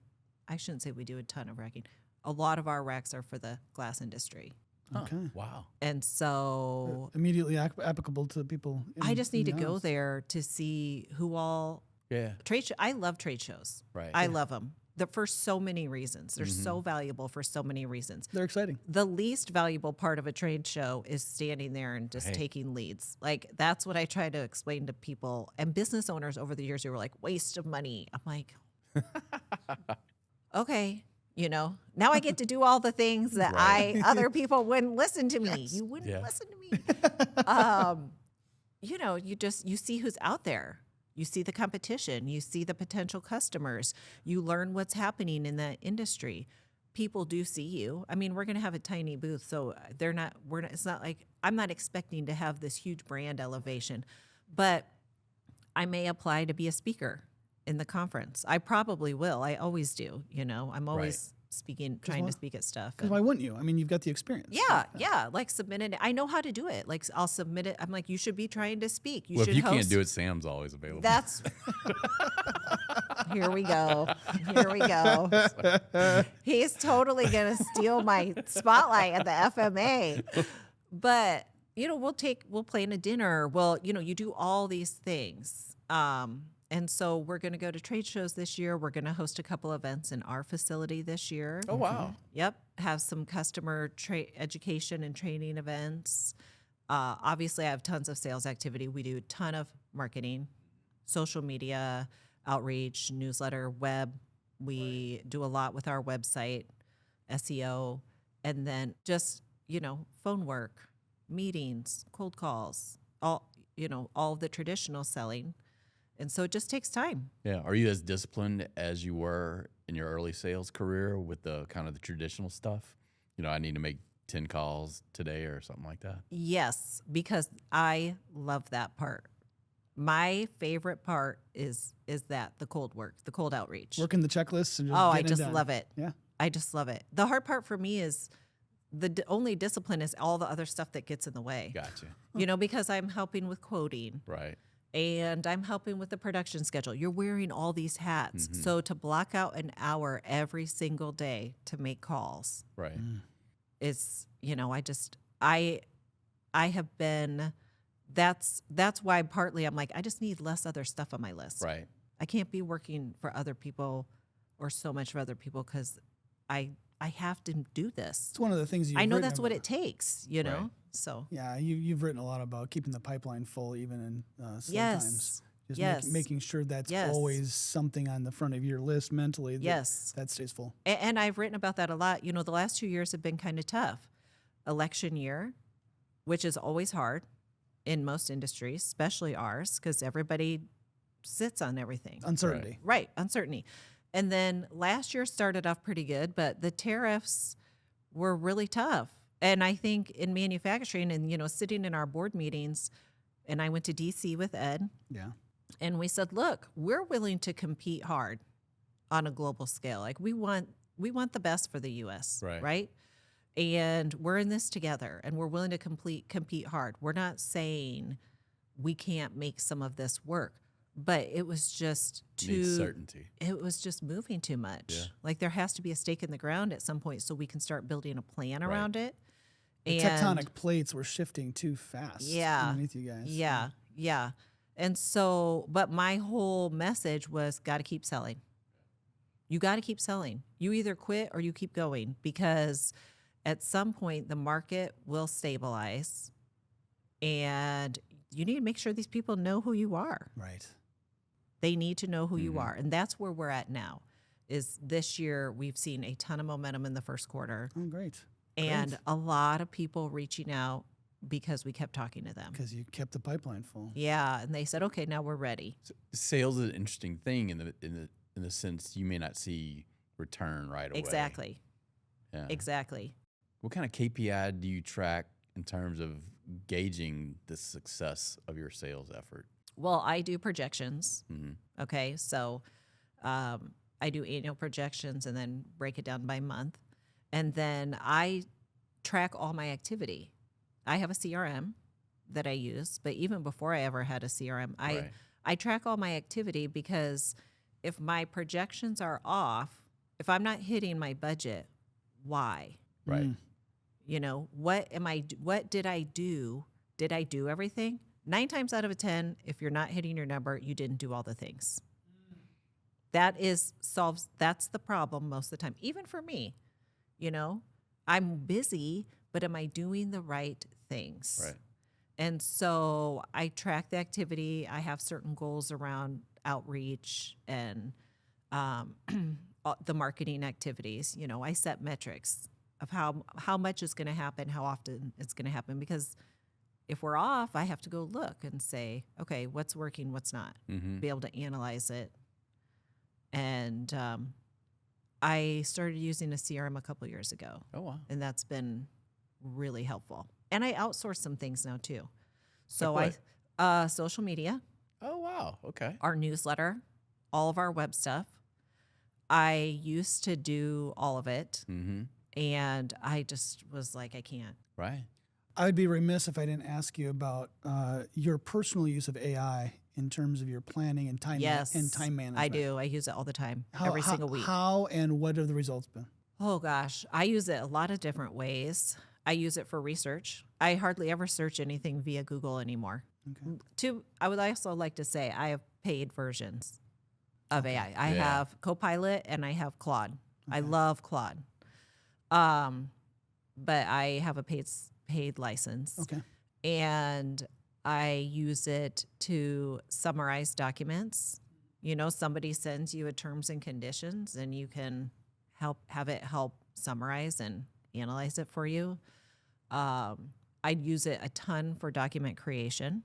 S2: I shouldn't say we do a ton of racking. A lot of our racks are for the glass industry.
S1: Huh.
S4: Okay.
S1: Wow.
S2: And so
S4: Immediately applicable to people.
S2: I just need to
S4: in the
S2: go
S4: house.
S2: there to see who all
S1: Yeah.
S2: I love trade shows.
S1: Right.
S2: I love them. For so many reasons. They're so valuable for so many reasons.
S4: They're exciting.
S2: The least valuable part of a trade show is standing there and just taking leads. Like that's what I try to explain to people and business owners over the years who were like, waste of money. I'm like, okay, now I get to do all the things that other people wouldn't listen to me. You wouldn't listen to me. You see who's out there. You see the competition. You see the potential customers. You learn what's happening in that industry. People do see you. I mean, we're going to have a tiny booth, so it's not like I'm not expecting to have this huge brand elevation, but I may apply to be a speaker in the conference. I probably will. I always do. I'm always trying to speak at stuff.
S4: Because why wouldn't you? I mean, you've got the experience.
S2: Yeah. Like submit it. I know how to do it. Like I'll submit it. I'm like, you should be trying to speak. You
S1: Well,
S2: should
S1: if you
S2: host.
S1: can't do it, Sam's always available.
S2: That's here we go. He's totally gonna steal my spotlight at the FMA. But we'll plan a dinner. You do all these things. And so we're going to go to trade shows this year. We're going to host a couple events in our facility this year.
S1: Oh, wow.
S2: Yep. Have some customer education and training events. Obviously, I have tons of sales activity. We do a ton of marketing, social media, outreach, newsletter, web. We do a lot with our website, SEO, and then just, phone work, meetings, cold calls, all the traditional selling. And so it just takes time.
S1: Yeah. Are you as disciplined as you were in your early sales career with the kind of the traditional stuff? I need to make 10 calls today or something like that.
S2: Yes, because I love that part. My favorite part is that the cold work, the cold outreach.
S4: Working the checklists and just
S2: I
S4: getting it
S2: just
S4: done.
S2: love it.
S4: Yeah.
S2: I just love it. The hard part for me is the only discipline is all the other stuff that gets in the way.
S1: Gotcha.
S2: Because I'm helping with quoting.
S1: Right.
S2: And I'm helping with the production schedule. You're wearing all these hats. So to block out an hour every single day to make calls
S1: Right.
S2: is, I have been, that's why partly I'm like, I just need less other stuff on my list.
S1: Right.
S2: I can't be working for other people or so much for other people because I have to do this.
S4: It's one of the things
S2: I know that's what it takes,
S1: Right.
S2: So
S4: Yeah, you've written a lot about keeping the pipeline full even in slow times. Just
S2: Yes.
S4: making sure that's
S2: Yes.
S4: always something on the front of your list mentally. That stays full.
S2: And I've written about that a lot. The last 2 years have been kind of tough. Election year, which is always hard in most industries, especially ours, because everybody, sits on everything.
S4: Uncertainty.
S2: Right, uncertainty. And then last year started off pretty good, but the tariffs were really tough. And I think in manufacturing and, sitting in our board meetings, and I went to DC with Ed,
S4: Yeah.
S2: and we said, look, we're willing to compete hard on a global scale. Like we want the best for the US, right? And we're in this together, and we're willing to compete hard. We're not saying we can't make some of this work, but it was just
S1: Needs certainty.
S2: It was just moving too much.
S1: Yeah.
S2: Like there has to be a stake in the ground at some point so we can start building a plan around it.
S4: The tectonic plates were shifting too fast.
S2: Yeah.
S4: Underneath you guys.
S2: Yeah. And so, but my whole message was got to keep selling. You got to keep selling. You either quit or you keep going, because at some point the market will stabilize, and you need to make sure these people know who you are.
S4: Right.
S2: They need to know who you are. And that's where we're at now. Is this year we've seen a ton of momentum in the first quarter,
S4: Oh, great.
S2: and a lot of people reaching out because we kept talking to them.
S4: Because you kept the pipeline full.
S2: Yeah, and they said, "Okay, now we're ready."
S1: Sales is an interesting thing in the sense you may not see return right away.
S2: Exactly.
S1: Yeah.
S2: Exactly.
S1: What kind of KPI do you track in terms of gauging the success of your sales effort?
S2: Well, I do projections.
S1: Mhm.
S2: Okay, so I do annual projections and then break it down by month, and then I track all my activity. I have a CRM that I use, but even before I ever had a CRM,
S1: Right.
S2: I track all my activity, because if my projections are off, if I'm not hitting my budget, why?
S1: Right.
S2: What did I do? Did I do everything? 9 times out of 10, if you're not hitting your number, you didn't do all the things. That's the problem most of the time. Even for me, I'm busy, but am I doing the right things?
S1: Right.
S2: And so I track the activity. I have certain goals around outreach and the marketing activities. I set metrics of how much is going to happen, how often it's going to happen, because if we're off, I have to go look and say, okay, what's working, what's not, be able to analyze it. And I started using a CRM a couple years ago.
S1: Oh, wow.
S2: And that's been really helpful. And I outsource some things now too. So
S1: Like
S2: social media,
S1: Oh, wow. Okay.
S2: our newsletter, all of our web stuff. I used to do all of it,
S1: Mm-hmm.
S2: and I just was like, I can't.
S1: Right.
S4: I would be remiss if I didn't ask you about your personal use of AI in terms of your planning and time management.
S2: I do. I use it all the time, every single week.
S4: How and what have the results been?
S2: Oh gosh, I use it a lot of different ways. I use it for research. I hardly ever search anything via Google anymore.
S4: Okay.
S2: I would also like to say I have paid versions of AI. I
S1: Yeah.
S2: have Copilot and I have Claude. I
S4: Okay.
S2: love Claude. But I have a paid license.
S4: Okay.
S2: And I use it to summarize documents. Somebody sends you a terms and conditions, and you can have it help summarize and analyze it for you. I use it a ton for document creation.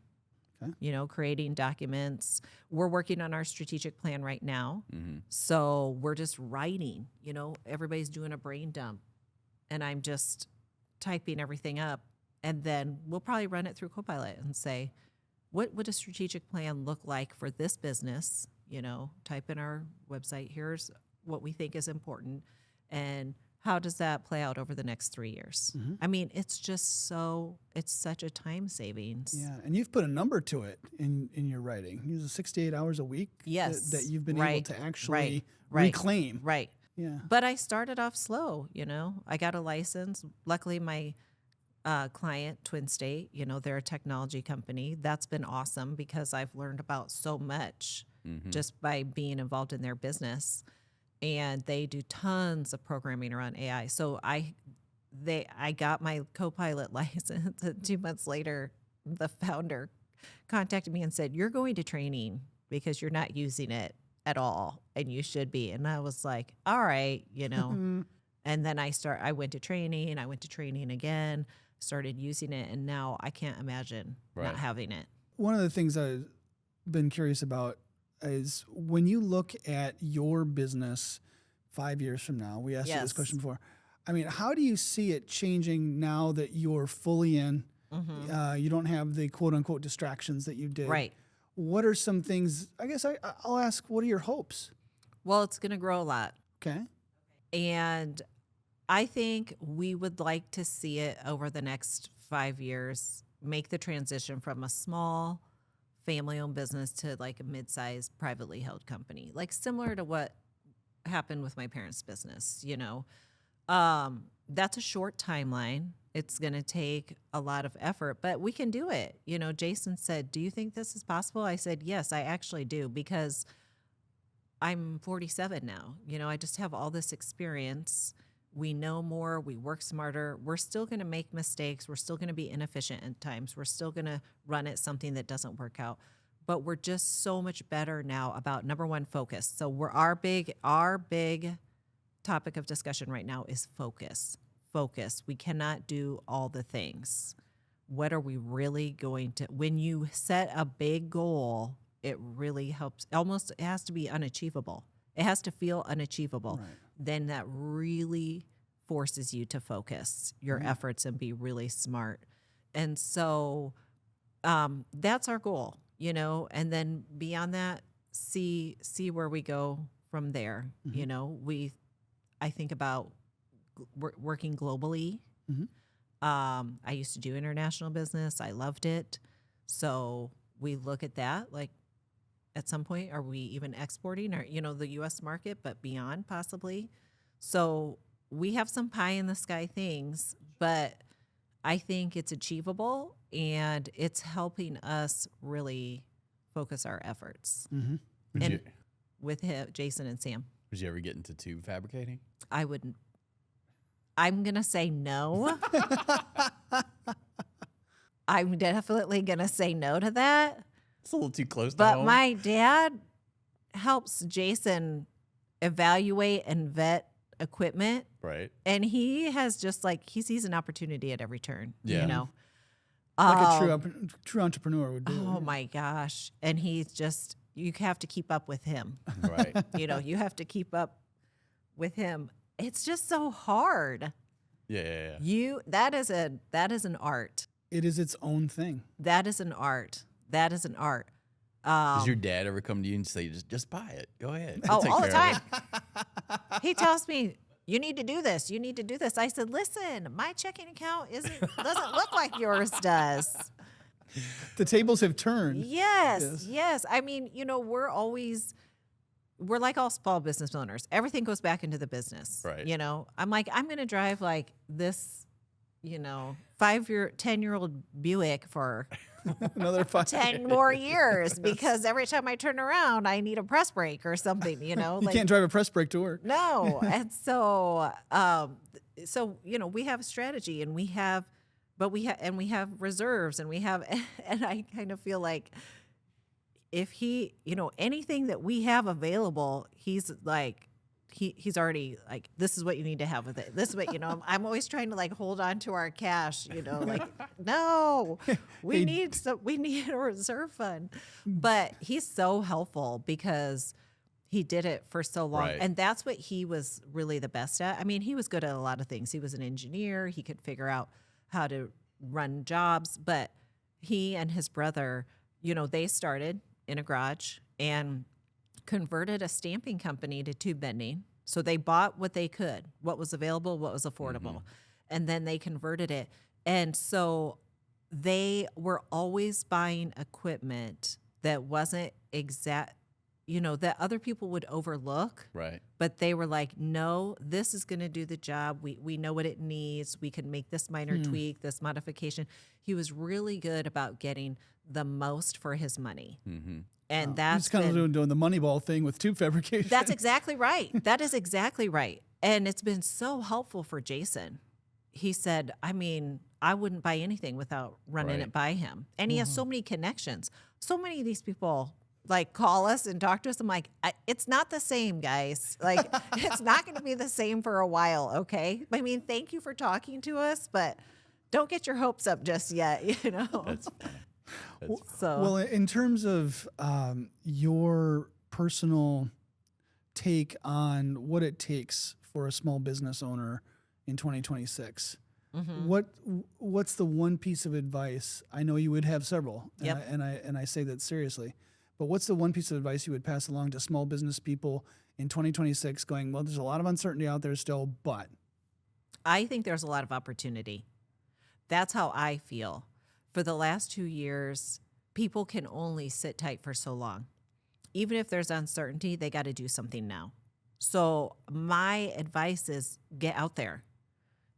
S4: Okay.
S2: Creating documents. We're working on our strategic plan right now.
S1: Mm-hmm.
S2: So we're just writing, everybody's doing a brain dump, and I'm just typing everything up. And then we'll probably run it through Copilot and say, what would a strategic plan look like for this business? Type in our website, here's what we think is important, and how does that play out over the next 3 years?
S4: Mm-hmm.
S2: I mean, it's such a time savings.
S4: Yeah, and you've put a number to it in your writing. You use 68 hours a week.
S2: Yes.
S4: That you've been able
S2: Right.
S4: to actually
S2: Right.
S4: reclaim.
S2: Right.
S4: Yeah.
S2: But I started off slow, I got a license. Luckily, my client, Twin State, they're a technology company. That's been awesome because I've learned about so much just by being involved in their business. And they do tons of programming around AI. So I got my Copilot license, and 2 months later, the founder contacted me and said, "You're going to training because you're not using it at all, and you should be." And I was like, all right, And then I went to training again, started using it, and now I can't imagine
S1: Right.
S2: not having it.
S4: One of the things I've been curious about is when you look at your business 5 years from now, we asked you this question before. I mean, how do you see it changing now that you're fully in? You don't have the quote unquote distractions that you did.
S2: Right.
S4: What are some things, I guess I'll ask, what are your hopes?
S2: Well, it's going to grow a lot.
S4: Okay.
S2: And I think we would like to see it over the next 5 years make the transition from a small family-owned business to like a mid-sized privately held company, like similar to what happened with my parents' business. That's a short timeline. It's going to take a lot of effort, but we can do it. Jason said, "Do you think this is possible?" I said, "Yes, I actually do, because I'm 47 now. I just have all this experience. We know more. We work smarter. We're still going to make mistakes. We're still going to be inefficient at times. We're still going to run at something that doesn't work out. But we're just so much better now about, number one, focus. So our big topic of discussion right now is focus. Focus. We cannot do all the things. What are we really going to? When you set a big goal, it really helps. Almost, it has to be unachievable. It has to feel unachievable. Right. Then that really forces you to focus your efforts and be really smart. And so that's our goal, and then beyond that, see where we go from there. I think about working globally. I used to do international business. I loved it. So we look at that, like, at some point, are we even exporting or, the U.S. market, but beyond possibly? So we have some pie in the sky things, but I think it's achievable, and it's helping us really focus our efforts. With Jason and Sam.
S1: Would you ever get into tube fabricating?
S2: I wouldn't. I'm going to say no. I'm definitely going to say no to that.
S1: It's a little too close to
S2: But
S1: home.
S2: my dad helps Jason evaluate and vet equipment.
S1: Right.
S2: And he has just he sees an opportunity at every turn.
S1: Yeah.
S4: Like a true entrepreneur would do.
S2: Oh my gosh. And he's just, you have to keep up with him.
S1: Right.
S2: You have to keep up with him. It's just so hard.
S1: Yeah.
S2: That is an art.
S4: It is its own thing.
S2: That is an art.
S1: Does your dad ever come to you and say, just buy it? Go ahead.
S2: Oh,
S1: I'll take
S2: all the
S1: care of
S2: time. He tells me, you need to do this. You need to do this. I said, listen, my checking account doesn't look like yours does.
S4: The tables have turned.
S2: Yes. I mean, we're like all small business owners. Everything goes back into the business.
S1: Right.
S2: I'm going to drive like this, 10-year-old Buick for
S4: another
S2: 10 more years, because every time I turn around, I need a press brake or something,
S4: You can't drive a press brake to work.
S2: No. And so, we have a strategy, and we have reserves, and and I kind of feel like if he, anything that we have available, he's like, he's already like, this is what you need to have with it. This is what, I'm always trying to hold on to our cash, no, we need a reserve fund. But he's so helpful because he did it for so long.
S1: Right.
S2: And that's what he was really the best at. I mean, he was good at a lot of things. He was an engineer. He could figure out how to run jobs, but he and his brother, they started in a garage and converted a stamping company to tube bending. So they bought what they could, what was available, what was affordable, and then they converted it. And so they were always buying equipment that wasn't exact, that other people would overlook.
S1: Right.
S2: But they were like, no, this is going to do the job. We know what it needs. We can make this minor tweak, this modification. He was really good about getting the most for his money. And that's
S4: he's kind of doing the Moneyball thing with tube fabrication.
S2: That's exactly right. That is exactly right. And it's been so helpful for Jason. He said, I mean, I wouldn't buy anything without running it by him. And he has so many connections. So many of these people call us and talk to us. I'm like, it's not the same, guys. It's not going to be the same for a while. Okay. I mean, thank you for talking to us, but don't get your hopes up just yet.
S1: That's funny.
S2: So
S4: Well, in terms of your personal take on what it takes for a small business owner in 2026, what's the one piece of advice? I know you would have several,
S2: Yep.
S4: and I say that seriously. But what's the one piece of advice you would pass along to small business people in 2026 going, well, there's a lot of uncertainty out there still, but
S2: I think there's a lot of opportunity. That's how I feel. For the last 2 years, people can only sit tight for so long. Even if there's uncertainty, they got to do something now. So my advice is get out there.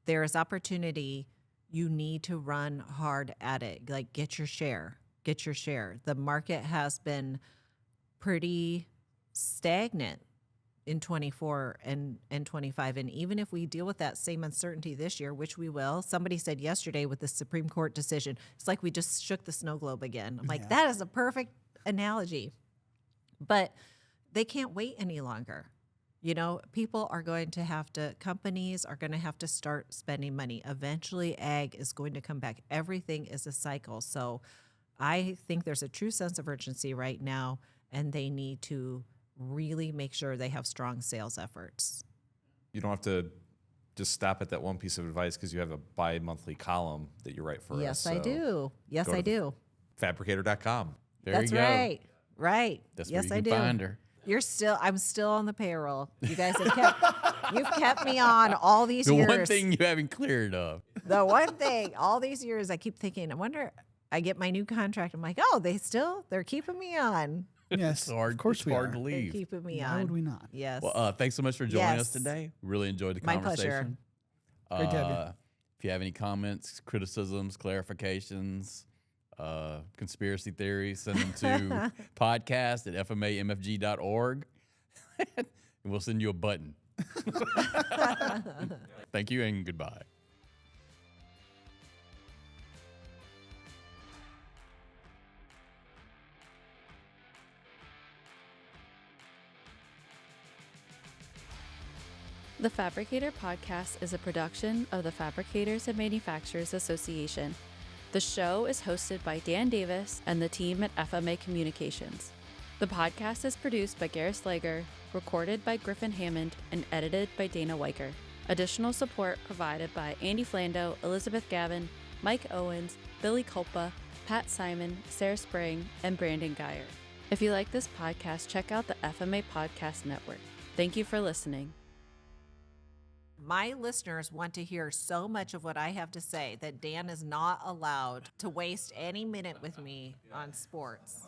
S2: There is opportunity. You need to run hard at it. Like get your share. Get your share. The market has been pretty stagnant in 24 and 25. And even if we deal with that same uncertainty this year, which we will, somebody said yesterday with the Supreme Court decision, it's like we just shook the snow globe again. I'm like, that is a perfect analogy. But they can't wait any longer. You know, people are going to have to, companies are going to have to start spending money. Eventually, ag is going to come back. Everything is a cycle. So I think there's a true sense of urgency right now, and they need to really make sure they have strong sales efforts.
S5: You don't have to just stop at that one piece of advice because you have a bi-monthly column that you write for us.
S2: Yes, I
S5: So
S2: do. Yes,
S5: go
S2: I
S5: to
S2: do.
S5: Fabricator.com.
S1: There
S2: That's
S1: you go.
S2: right. Right.
S1: That's
S2: yes,
S1: where you
S2: I
S1: can
S2: do.
S1: find her.
S2: I'm still on the payroll. You guys you've kept me on all these
S1: The
S2: years.
S1: one thing you haven't cleared of.
S2: The one thing, all these years, I keep thinking, I wonder, I get my new contract. I'm like, oh, they're keeping me on.
S4: yes,
S1: It's hard,
S4: of course
S1: it's
S4: we
S1: hard
S4: are.
S1: to
S2: They're
S1: leave.
S2: keeping me
S4: Why
S2: on.
S4: would we not?
S2: Yes.
S1: Well, thanks so much for joining us
S2: Yes.
S1: today. Really enjoyed the
S2: My
S1: conversation.
S2: pleasure.
S4: Great to have you.
S1: If you have any comments, criticisms, clarifications, conspiracy theories, send them to podcast@fmamfg.org, and we'll send you a button. Thank you and goodbye.
S6: The Fabricator podcast is a production of the Fabricators and Manufacturers Association. The show is hosted by Dan Davis and the team at FMA Communications. The podcast is produced by Gareth Slager, recorded by Griffin Hammond, and edited by Dana Weicker. Additional support provided by Andy Flando, Elizabeth Gavin, Mike Owens, Billy Culpa, Pat Simon, Sarah Spring, and Brandon Geyer. If you like this podcast, check out the FMA Podcast Network. Thank you for listening.
S2: My listeners want to hear so much of what I have to say that Dan is not allowed to waste any minute with me on sports.